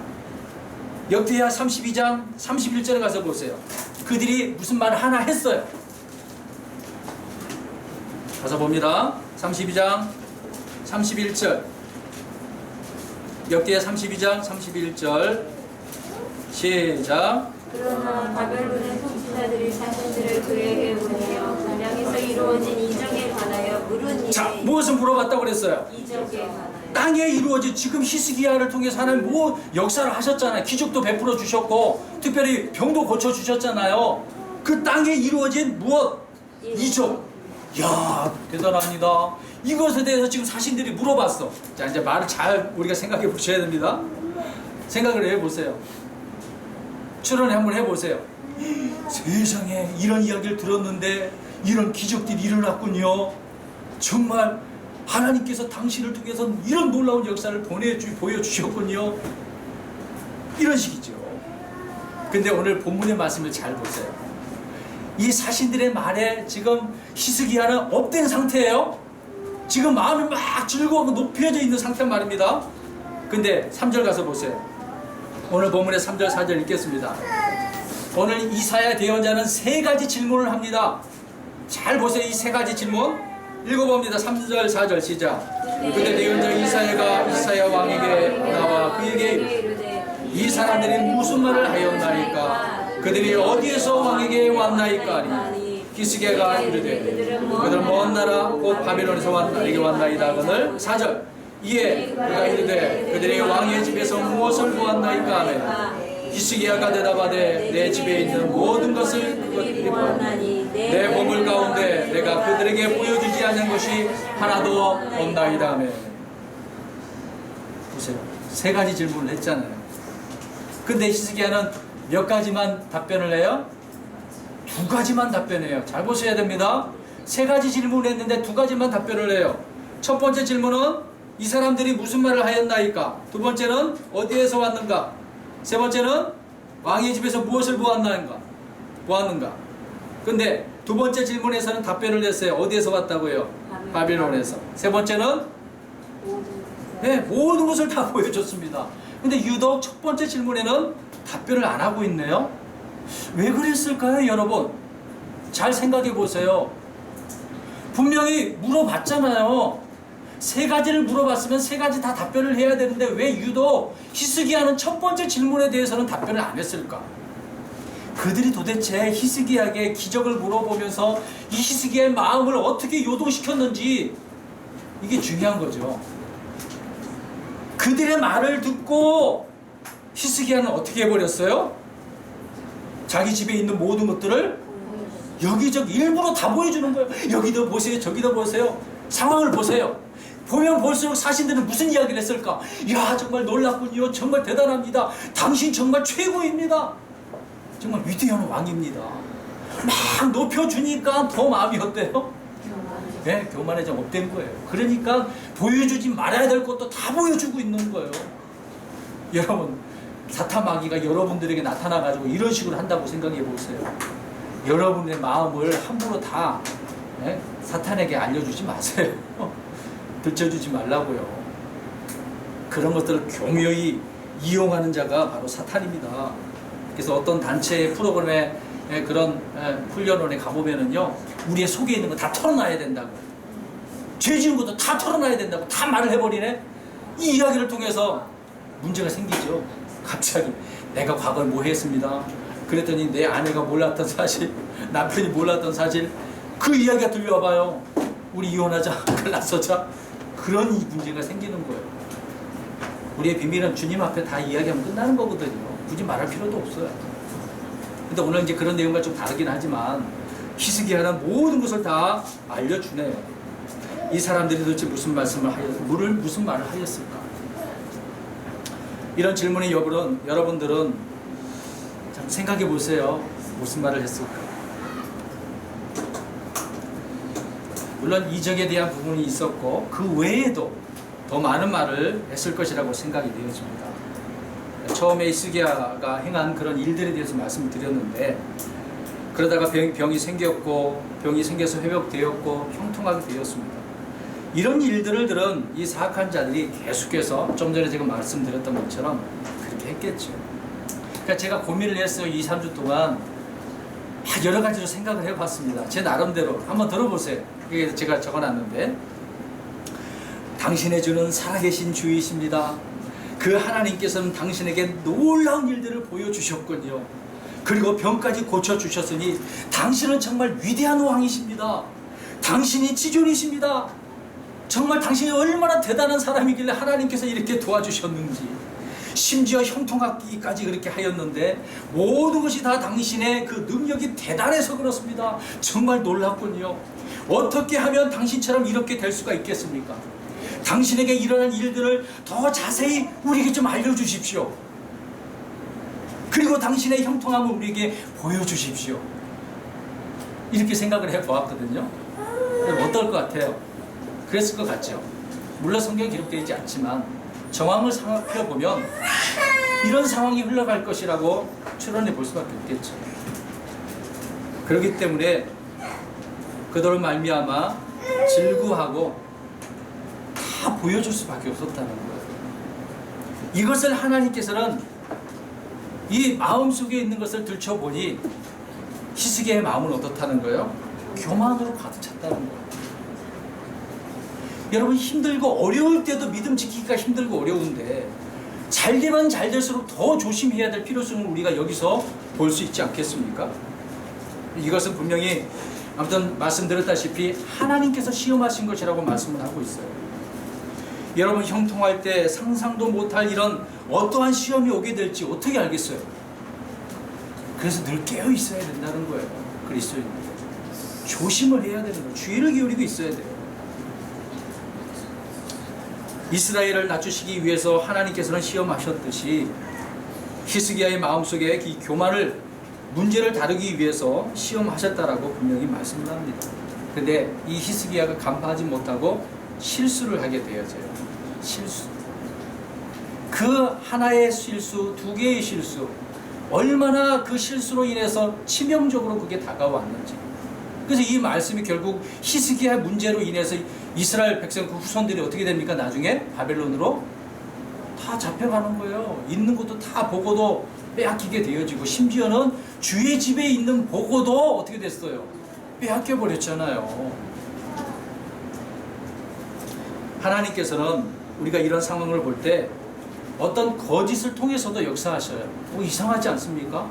역대하 32장 31절에 가서 보세요. 그들이 무슨 말을 하나 했어요. 가서 봅니다. 32장 31절. 역대하 32장 31절 시작. 그러나 바벨론의 통치자들이 사신들을 그에게 보내어 단양에서 이루어진 이적에 관하여 물으니. 자, 무엇을 물어봤다고 그랬어요? 이적에 관하여. 땅에 이루어진, 지금 히스기야를 통해서 하나님 뭐 역사를 하셨잖아요. 기적도 베풀어 주셨고 특별히 병도 고쳐 주셨잖아요. 그 땅에 이루어진 무엇? 이적. 야, 대단합니다. 이것에 대해서 지금 사신들이 물어봤어. 자, 이제 말을 잘 우리가 생각해 보셔야 됩니다. 생각을 해 보세요. 추론을 한번 해보세요. 세상에 이런 이야기를 들었는데 이런 기적들이 일어났군요. 정말 하나님께서 당신을 통해서 이런 놀라운 역사를 보여주셨군요. 이런 식이죠. 근데 오늘 본문의 말씀을 잘 보세요. 이 사신들의 말에 지금 히스기야는 업된 상태예요. 지금 마음이 막 즐거워하고 높여져 있는 상태란 말입니다. 근데 3절 가서 보세요. 오늘 본문의 3절 4절 읽겠습니다. 오늘 이사야 대언자는 세 가지 질문을 합니다. 잘 보세요. 이 세 가지 질문 읽어봅니다. 3절 4절 시작. 그때 대언자 이사야 왕에게 나와 그에게 이르되 이 사람들이 무슨 말을 하였나이까? 그들이 어디에서 왕에게 왔나이까? 히스기야가 이르되 그들은 먼 나라 곧 바빌론에서 왔나 내게 왔나이다 하거늘 4절 이에 그가 이르되 그들의 왕의 집에서 무엇을 보았나이까 하매 히스기야가 대답하되 내 집에 있는 모든 것을 그것들이 보았나니 내 보물 가운데 내가 그들에게 보여주지 않는 것이 하나도 없나이다 하매 보세요. 세 가지 질문을 했잖아요. 근데 히스기야는 몇 가지만 답변을 해요? 두 가지만 답변해요. 잘 보셔야 됩니다. 세 가지 질문을 했는데 두 가지만 답변을 해요. 첫 번째 질문은 이 사람들이 무슨 말을 하였나이까? 두 번째는 어디에서 왔는가? 세 번째는 왕의 집에서 무엇을 보았는가? 근데 두 번째 질문에서는 답변을 냈어요. 어디에서 왔다고요? 바빌론에서. 세 번째는 네, 모든 것을 다 보여줬습니다. 근데 유독 첫 번째 질문에는 답변을 안 하고 있네요. 왜 그랬을까요, 여러분? 잘 생각해 보세요. 분명히 물어봤잖아요. 세 가지를 물어봤으면 세 가지 다 답변을 해야 되는데 왜 유독 히스기야는 첫 번째 질문에 대해서는 답변을 안 했을까? 그들이 도대체 히스기야에게 기적을 물어보면서 이 히스기야의 마음을 어떻게 요동시켰는지 이게 중요한 거죠. 그들의 말을 듣고 히스기야는 어떻게 해버렸어요? 자기 집에 있는 모든 것들을 여기저기 일부러 다 보여주는 거예요. 여기도 보세요, 저기도 보세요. 상황을 보세요. 보면 볼수록 사신들은 무슨 이야기를 했을까? 야, 정말 놀랍군요. 정말 대단합니다. 당신 정말 최고입니다. 정말 위대한 왕입니다. 막 높여주니까 더 마음이 어때요? 네, 교만해져 업된 거예요. 그러니까 보여주지 말아야 될 것도 다 보여주고 있는 거예요. 여러분, 사탄 마귀가 여러분들에게 나타나가지고 이런 식으로 한다고 생각해 보세요. 여러분의 마음을 함부로 다 네? 사탄에게 알려주지 마세요. 들춰주지 말라고요. 그런 것들을 교묘히 이용하는 자가 바로 사탄입니다. 그래서 어떤 단체의 프로그램에 그런 훈련원에 가보면은요, 우리의 속에 있는 거 다 털어놔야 된다고. 죄 지은 것도 다 털어놔야 된다고 다 말을 해버리네. 이 이야기를 통해서 문제가 생기죠. 갑자기 내가 과거에 뭐 했습니다. 그랬더니 내 아내가 몰랐던 사실, 남편이 몰랐던 사실, 그 이야기가 들려와봐요. 우리 이혼하자, 갈라서자. 그런 문제가 생기는 거예요. 우리의 비밀은 주님 앞에 다 이야기하면 끝나는 거거든요. 굳이 말할 필요도 없어요. 근데 오늘 이제 그런 내용과 좀 다르긴 하지만 히스기야는 모든 것을 다 알려주네요. 이 사람들이 도대체 무슨 말을 하였을까? 이런 질문에 여러분들은 참 생각해 보세요. 무슨 말을 했을까? 물론 이적에 대한 부분이 있었고 그 외에도 더 많은 말을 했을 것이라고 생각이 되어집니다. 처음에 히스기야가 행한 그런 일들에 대해서 말씀을 드렸는데, 그러다가 병이 생겼고 병이 생겨서 회복되었고 형통하게 되었습니다. 이런 일들을 들은 이 사악한 자들이 계속해서 좀 전에 제가 말씀드렸던 것처럼 그렇게 했겠죠. 그러니까 제가 고민을 했어요. 2-3주 동안 여러 가지로 생각을 해봤습니다. 제 나름대로 한번 들어보세요. 이게 제가 적어놨는데, 당신의 주는 살아계신 주이십니다. 그 하나님께서는 당신에게 놀라운 일들을 보여주셨군요. 그리고 병까지 고쳐주셨으니 당신은 정말 위대한 왕이십니다. 당신이 지존이십니다. 정말 당신이 얼마나 대단한 사람이길래 하나님께서 이렇게 도와주셨는지, 심지어 형통하기까지 그렇게 하였는데 모든 것이 다 당신의 그 능력이 대단해서 그렇습니다. 정말 놀랍군요. 어떻게 하면 당신처럼 이렇게 될 수가 있겠습니까? 당신에게 일어난 일들을 더 자세히 우리에게 좀 알려주십시오. 그리고 당신의 형통함을 우리에게 보여주십시오. 이렇게 생각을 해보았거든요. 어떨 것 같아요? 그랬을 것 같죠? 물론 성경에 기록되어 있지 않지만 정황을 살펴보면 이런 상황이 흘러갈 것이라고 추론해 볼 수밖에 없겠죠. 그렇기 때문에 그들을 말미암아 질구하고 다 보여줄 수밖에 없었다는 거예요. 이것을 하나님께서는 이 마음속에 있는 것을 들춰보니 히스기야의 마음은 어떻다는 거예요? 교만으로 가득 찼다는 거예요. 여러분, 힘들고 어려울 때도 믿음 지키기가 힘들고 어려운데 잘 되면 잘 될수록 더 조심해야 될 필요성을 우리가 여기서 볼 수 있지 않겠습니까? 이것은 분명히 아무튼 말씀드렸다시피 하나님께서 시험하신 것이라고 말씀을 하고 있어요. 여러분 형통할 때 상상도 못할 이런 어떠한 시험이 오게 될지 어떻게 알겠어요? 그래서 늘 깨어 있어야 된다는 거예요. 그리스도인 조심을 해야 되는 거예요. 주의를 기울이고 있어야 돼요. 이스라엘을 낮추시기 위해서 하나님께서는 시험하셨듯이 히스기야의 마음속에 이 교만을 문제를 다루기 위해서 시험하셨다라고 분명히 말씀을 합니다. 근데 이 히스기야가 간파하지 못하고 실수를 하게 되어져요. 실수. 그 하나의 실수, 두 개의 실수, 얼마나 그 실수로 인해서 치명적으로 그게 다가왔는지. 그래서 이 말씀이 결국 히스기야 문제로 인해서 이스라엘 백성 그 후손들이 어떻게 됩니까? 나중에 바벨론으로 다 잡혀가는 거예요. 있는 것도 다 보고도 빼앗기게 되어지고, 심지어는 주의 집에 있는 보고도 어떻게 됐어요? 빼앗겨 버렸잖아요. 하나님께서는 우리가 이런 상황을 볼 때 어떤 거짓을 통해서도 역사하셔요. 이상하지 않습니까?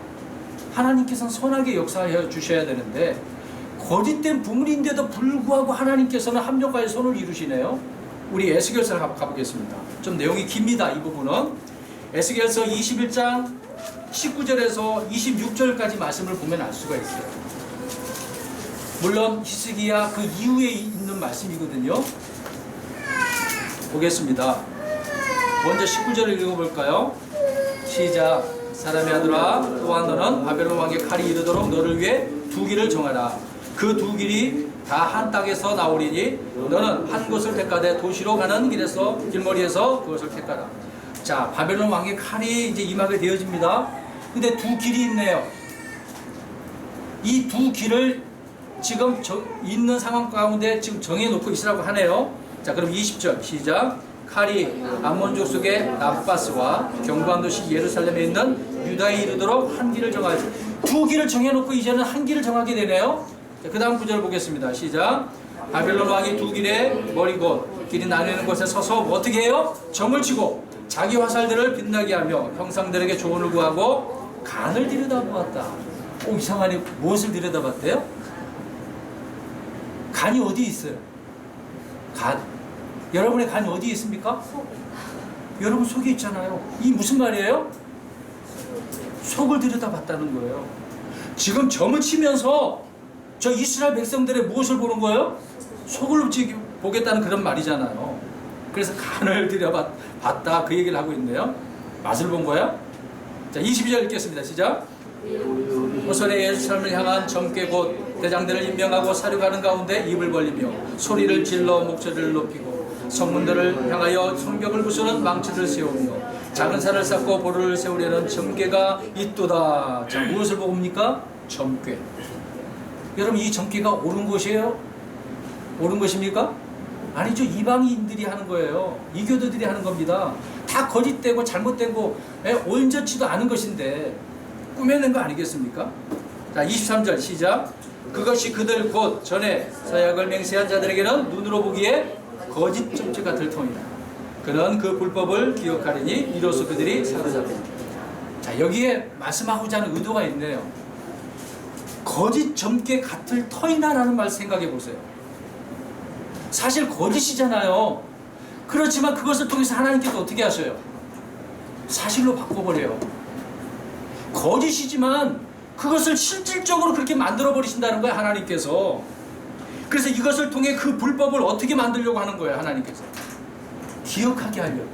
하나님께서는 선하게 역사해 주셔야 되는데 거짓된 부문인데도 불구하고 하나님께서는 합력하여 손을 이루시네요. 우리 에스겔서 가보겠습니다. 좀 내용이 깁니다. 이 부분은 에스겔서 21장 19절에서 26절까지 말씀을 보면 알 수가 있어요. 물론 히스기야 그 이후에 있는 말씀이거든요. 보겠습니다. 먼저 19절을 읽어볼까요? 시작. 사람의 아들아, 또한 너는 바벨론 왕의 칼이 이르도록 너를 위해 두 길을 정하라. 그 두 길이 다 한 땅에서 나오리니 너는 한 곳을 택하되 도시로 가는 길에서 길머리에서 그것을 택하라. 자, 바벨론 왕의 칼이 이제 임하게 되어집니다. 근데 두 길이 있네요. 이 두 길을 지금 있는 상황 가운데 지금 정해놓고 있으라고 하네요. 자, 그럼 20절 시작. 칼이 암몬족 속의 나바스와 경고한 도시 예루살렘에 있는 유다에 이르도록 한 길을 정하지. 두 길을 정해놓고 이제는 한 길을 정하게 되네요. 자, 그 다음 구절을 보겠습니다. 시작. 바벨론 왕이 두 길에 머리 곧 길이 나뉘는 곳에 서서 어떻게 해요? 점을 치고 자기 화살들을 빛나게 하며 형상들에게 조언을 구하고 간을 들여다보았다. 이상하네. 무엇을 들여다봤대요? 간이 어디 있어요? 간. 여러분의 간이 어디에 있습니까? 여러분 속에 있잖아요. 이 무슨 말이에요? 속을 들여다봤다는 거예요. 지금 점을 치면서 저 이스라엘 백성들의 무엇을 보는 거예요? 속을 보겠다는 그런 말이잖아요. 그래서 간을 들여봤다 그 얘기를 하고 있네요. 맛을 본 거야? 자, 22절 읽겠습니다. 시작. 후손의 예루살렘을 향한 점괘 곧 대장들을 임명하고 사륙하는 가운데 입을 벌리며 소리를 질러 목소리를 높이고 성문들을 향하여 성벽을 부수는 망치를 세우며 작은 산을 쌓고 보루를 세우려는 점괘가 있도다. 자, 무엇을 봅니까? 점괘. 여러분, 이 점괘가 옳은 것이에요? 옳은 것입니까? 아니죠. 이방인들이 하는 거예요. 이교도들이 하는 겁니다. 다 거짓되고 잘못된 거 온전치도 않은 것인데 꾸며낸 거 아니겠습니까? 자, 23절 시작. 그것이 그들 곧 전에 사약을 맹세한 자들에게는 눈으로 보기에 거짓 점괘 같을 터이다. 그는 그 불법을 기억하리니 이로써 그들이 사로잡힌다. 자, 여기에 말씀하고자 하는 의도가 있네요. 거짓 점괘 같을 터이나 라는 말 생각해 보세요. 사실 거짓이잖아요. 그렇지만 그것을 통해서 하나님께서 어떻게 하셔요? 사실로 바꿔버려요. 거짓이지만 그것을 실질적으로 그렇게 만들어버리신다는 거예요, 하나님께서. 그래서 이것을 통해 그 불법을 어떻게 만들려고 하는 거예요, 하나님께서. 기억하게 하려고.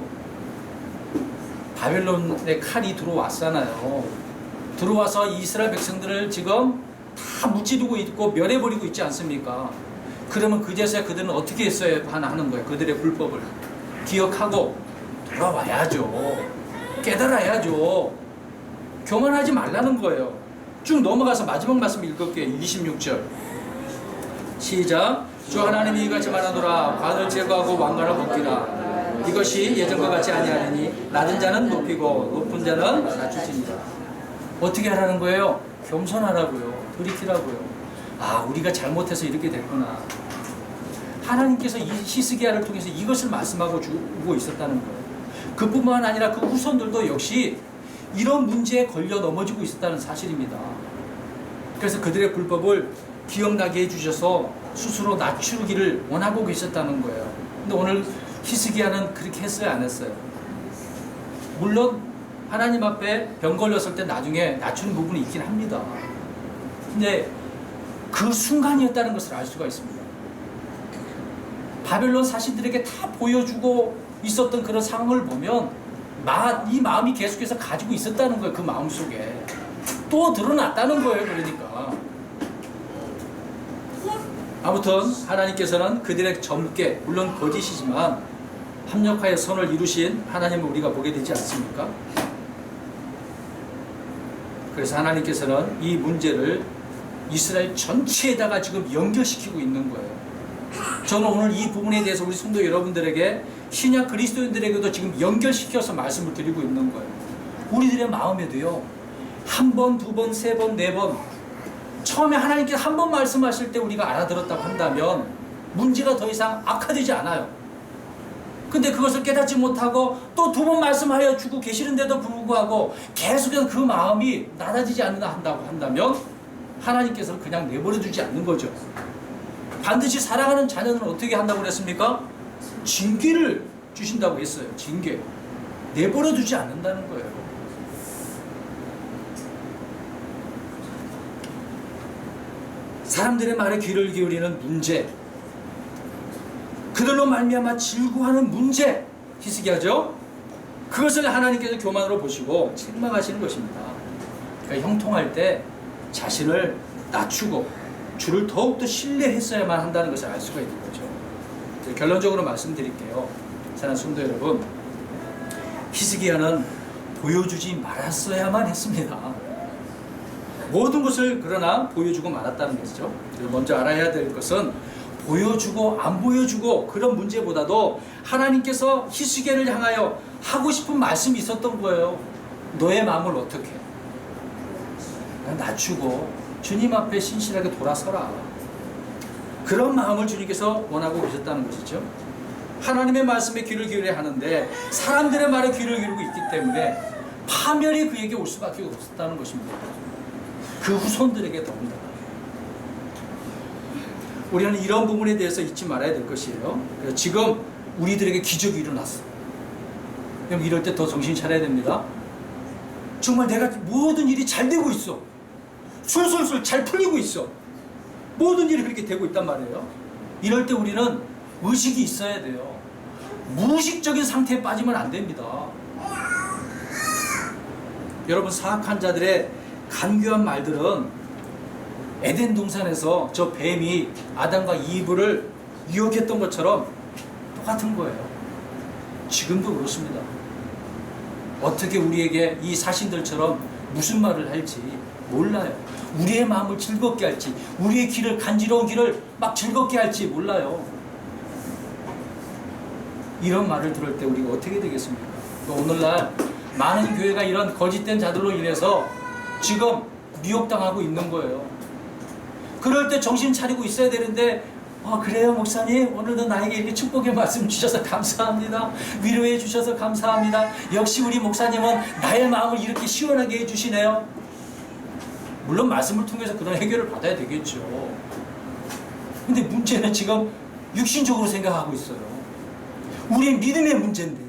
바벨론의 칼이 들어왔잖아요. 들어와서 이스라엘 백성들을 지금 다 무찌르고 있고 멸해버리고 있지 않습니까? 그러면 그제서야 그들은 어떻게 했어야 하는 거예요? 그들의 불법을 기억하고 돌아와야죠. 깨달아야죠. 교만하지 말라는 거예요. 쭉 넘어가서 마지막 말씀 읽을게요. 26절 시작. 주 하나님이 이같이 말하노라. 관을 제거하고 왕관을 벗기라. 이것이 예전과 같이 아니하리니 낮은 자는 높이고 높은 자는 낮추지니라. 어떻게 하라는 거예요? 겸손하라고요. 돌이키라고요. 아, 우리가 잘못해서 이렇게 됐구나. 하나님께서 이 히스기야를 통해서 이것을 말씀하고 주고 있었다는 거예요. 그뿐만 아니라 그 후손들도 역시 이런 문제에 걸려 넘어지고 있었다는 사실입니다. 그래서 그들의 불법을 기억나게 해주셔서 스스로 낮추기를 원하고 계셨다는 거예요. 근데 오늘 히스기야는 그렇게 했어요, 안 했어요? 물론 하나님 앞에 병 걸렸을 때 나중에 낮추는 부분이 있긴 합니다. 근데 그 순간이었다는 것을 알 수가 있습니다. 바벨론 사신들에게 다 보여주고 있었던 그런 상황을 보면 이 마음이 계속해서 가지고 있었다는 거예요. 그 마음속에 또 드러났다는 거예요. 그러니까 아무튼 하나님께서는 그들의 젊게, 물론 거짓이지만 합력하여 선을 이루신 하나님을 우리가 보게 되지 않습니까? 그래서 하나님께서는 이 문제를 이스라엘 전체에다가 지금 연결시키고 있는 거예요. 저는 오늘 이 부분에 대해서 우리 성도 여러분들에게, 신약 그리스도인들에게도 지금 연결시켜서 말씀을 드리고 있는 거예요. 우리들의 마음에도요, 한 번, 두 번, 세 번, 네 번, 처음에 하나님께서 한 번 말씀하실 때 우리가 알아들었다고 한다면 문제가 더 이상 악화되지 않아요. 근데 그것을 깨닫지 못하고 또 두 번 말씀하여 주고 계시는데도 불구하고 계속해서 그 마음이 낮아지지 않는다 한다고 한다면 하나님께서는 그냥 내버려 두지 않는 거죠. 반드시 사랑하는 자녀는 어떻게 한다고 그랬습니까? 징계를 주신다고 했어요. 징계. 내버려 두지 않는다는 거예요. 사람들의 말에 귀를 기울이는 문제, 그들로 말미암아 질구하는 문제, 히스기야죠. 그것을 하나님께서 교만으로 보시고 책망하시는 것입니다. 그러니까 형통할 때 자신을 낮추고 주를 더욱더 신뢰했어야만 한다는 것을 알 수가 있는 거죠. 결론적으로 말씀드릴게요. 사랑하는 성도 여러분, 히스기야는 보여주지 말았어야만 했습니다. 모든 것을 그러나 보여주고 말았다는 것이죠. 먼저 알아야 될 것은 보여주고 안 보여주고 그런 문제보다도 하나님께서 히스기야를 향하여 하고 싶은 말씀이 있었던 거예요. 너의 마음을 어떻게 해? 낮추고 주님 앞에 신실하게 돌아서라. 그런 마음을 주님께서 원하고 계셨다는 것이죠. 하나님의 말씀에 귀를 기울여야 하는데 사람들의 말에 귀를 기울이고 있기 때문에 파멸이 그에게 올 수밖에 없었다는 것입니다. 그 후손들에게 더군다나. 우리는 이런 부분에 대해서 잊지 말아야 될 것이에요. 지금 우리들에게 기적이 일어났어. 그럼 이럴 때 더 정신 차려야 됩니다. 정말 내가 모든 일이 잘 되고 있어. 술술술 잘 풀리고 있어. 모든 일이 그렇게 되고 있단 말이에요. 이럴 때 우리는 의식이 있어야 돼요. 무의식적인 상태에 빠지면 안 됩니다. 여러분, 사악한 자들의 간교한 말들은 에덴 동산에서 저 뱀이 아담과 이브를 유혹했던 것처럼 똑같은 거예요. 지금도 그렇습니다. 어떻게 우리에게 이 사신들처럼 무슨 말을 할지 몰라요. 우리의 마음을 즐겁게 할지, 우리의 길을, 간지러운 길을 막 즐겁게 할지 몰라요. 이런 말을 들을 때 우리가 어떻게 되겠습니까? 오늘날 많은 교회가 이런 거짓된 자들로 인해서 지금 미혹당하고 있는 거예요. 그럴 때 정신 차리고 있어야 되는데, 그래요 목사님, 오늘도 나에게 이렇게 축복의 말씀 주셔서 감사합니다. 위로해 주셔서 감사합니다. 역시 우리 목사님은 나의 마음을 이렇게 시원하게 해주시네요. 물론 말씀을 통해서 그런 해결을 받아야 되겠죠. 근데 문제는 지금 육신적으로 생각하고 있어요. 우리의 믿음의 문제인데,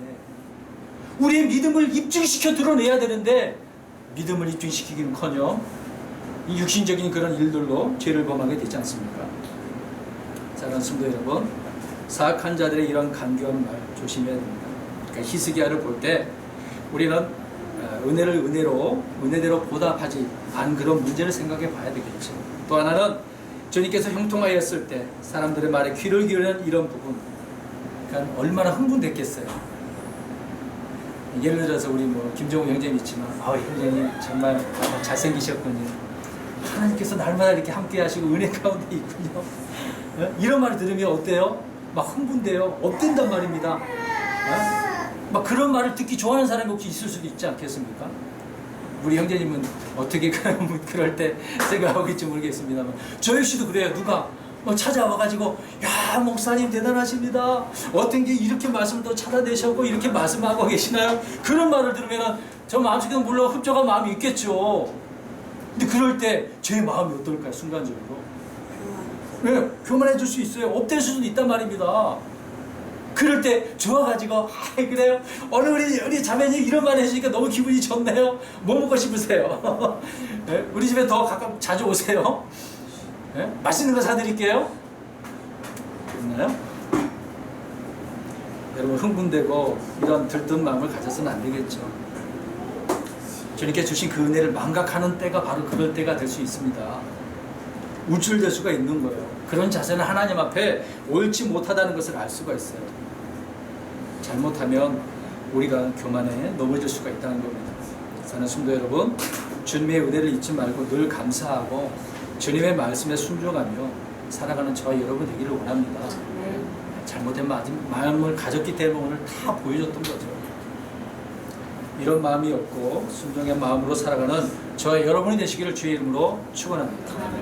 우리의 믿음을 입증시켜 드러내야 되는데 믿음을 입증시키기는커녕 이 육신적인 그런 일들로 죄를 범하게 되지 않습니까? 사랑하는 성도 여러분, 사악한 자들의 이런 간교한 말 조심해야 됩니다. 그러니까 히스기야를 볼 때 우리는 은혜를 은혜대로 보답하지 않은 그런 문제를 생각해 봐야 되겠죠. 또 하나는 주님께서 형통하였을 때 사람들의 말에 귀를 기울이는 이런 부분, 그러니까 얼마나 흥분됐겠어요. 예를 들어서 우리 김정우 형제님 있지만, 형제님 정말 잘생기셨군요. 하나님께서 날마다 이렇게 함께 하시고 은혜 가운데 있군요. 이런 말을 들으면 어때요? 막 흥분돼요. 업된단 말입니다. 막 그런 말을 듣기 좋아하는 사람이 혹시 있을 수도 있지 않겠습니까? 우리 형제님은 어떻게 그럴 때 생각하고 있지 모르겠습니다만, 저 역시도 그래요. 누가 찾아와가지고, 야 목사님 대단하십니다. 어떤 게 이렇게 말씀을 또 찾아내셨고 이렇게 말씀하고 계시나요? 그런 말을 들으면 저 마음속에는 물론 흡족한 마음이 있겠죠. 근데 그럴 때 제 마음이 어떨까요? 순간적으로 왜? 교만해 줄 수 있어요. 업될 수도 있단 말입니다. 그럴 때 좋아가지고 그래요? 오늘 우리 자매님 이런 말 해주니까 너무 기분이 좋네요. 뭐 먹고 싶으세요? 네? 우리 집에 더 가끔 자주 오세요. 네? 맛있는 거 사드릴게요. 있나요? 여러분 흥분되고 이런 들뜬 마음을 가져서는 안 되겠죠. 주님께 주신 그 은혜를 망각하는 때가 바로 그럴 때가 될 수 있습니다. 우쭐될 수가 있는 거예요. 그런 자세는 하나님 앞에 옳지 못하다는 것을 알 수가 있어요. 잘못하면 우리가 교만에 넘어질 수가 있다는 겁니다. 사는 성도 여러분, 주님의 은혜를 잊지 말고 늘 감사하고 주님의 말씀에 순종하며 살아가는 저와 여러분 되기를 원합니다. 잘못된 마음을 가졌기 때문에 오늘 다 보여줬던 거죠. 이런 마음이 없고 순종의 마음으로 살아가는 저와 여러분이 되시기를 주의 이름으로 축원합니다.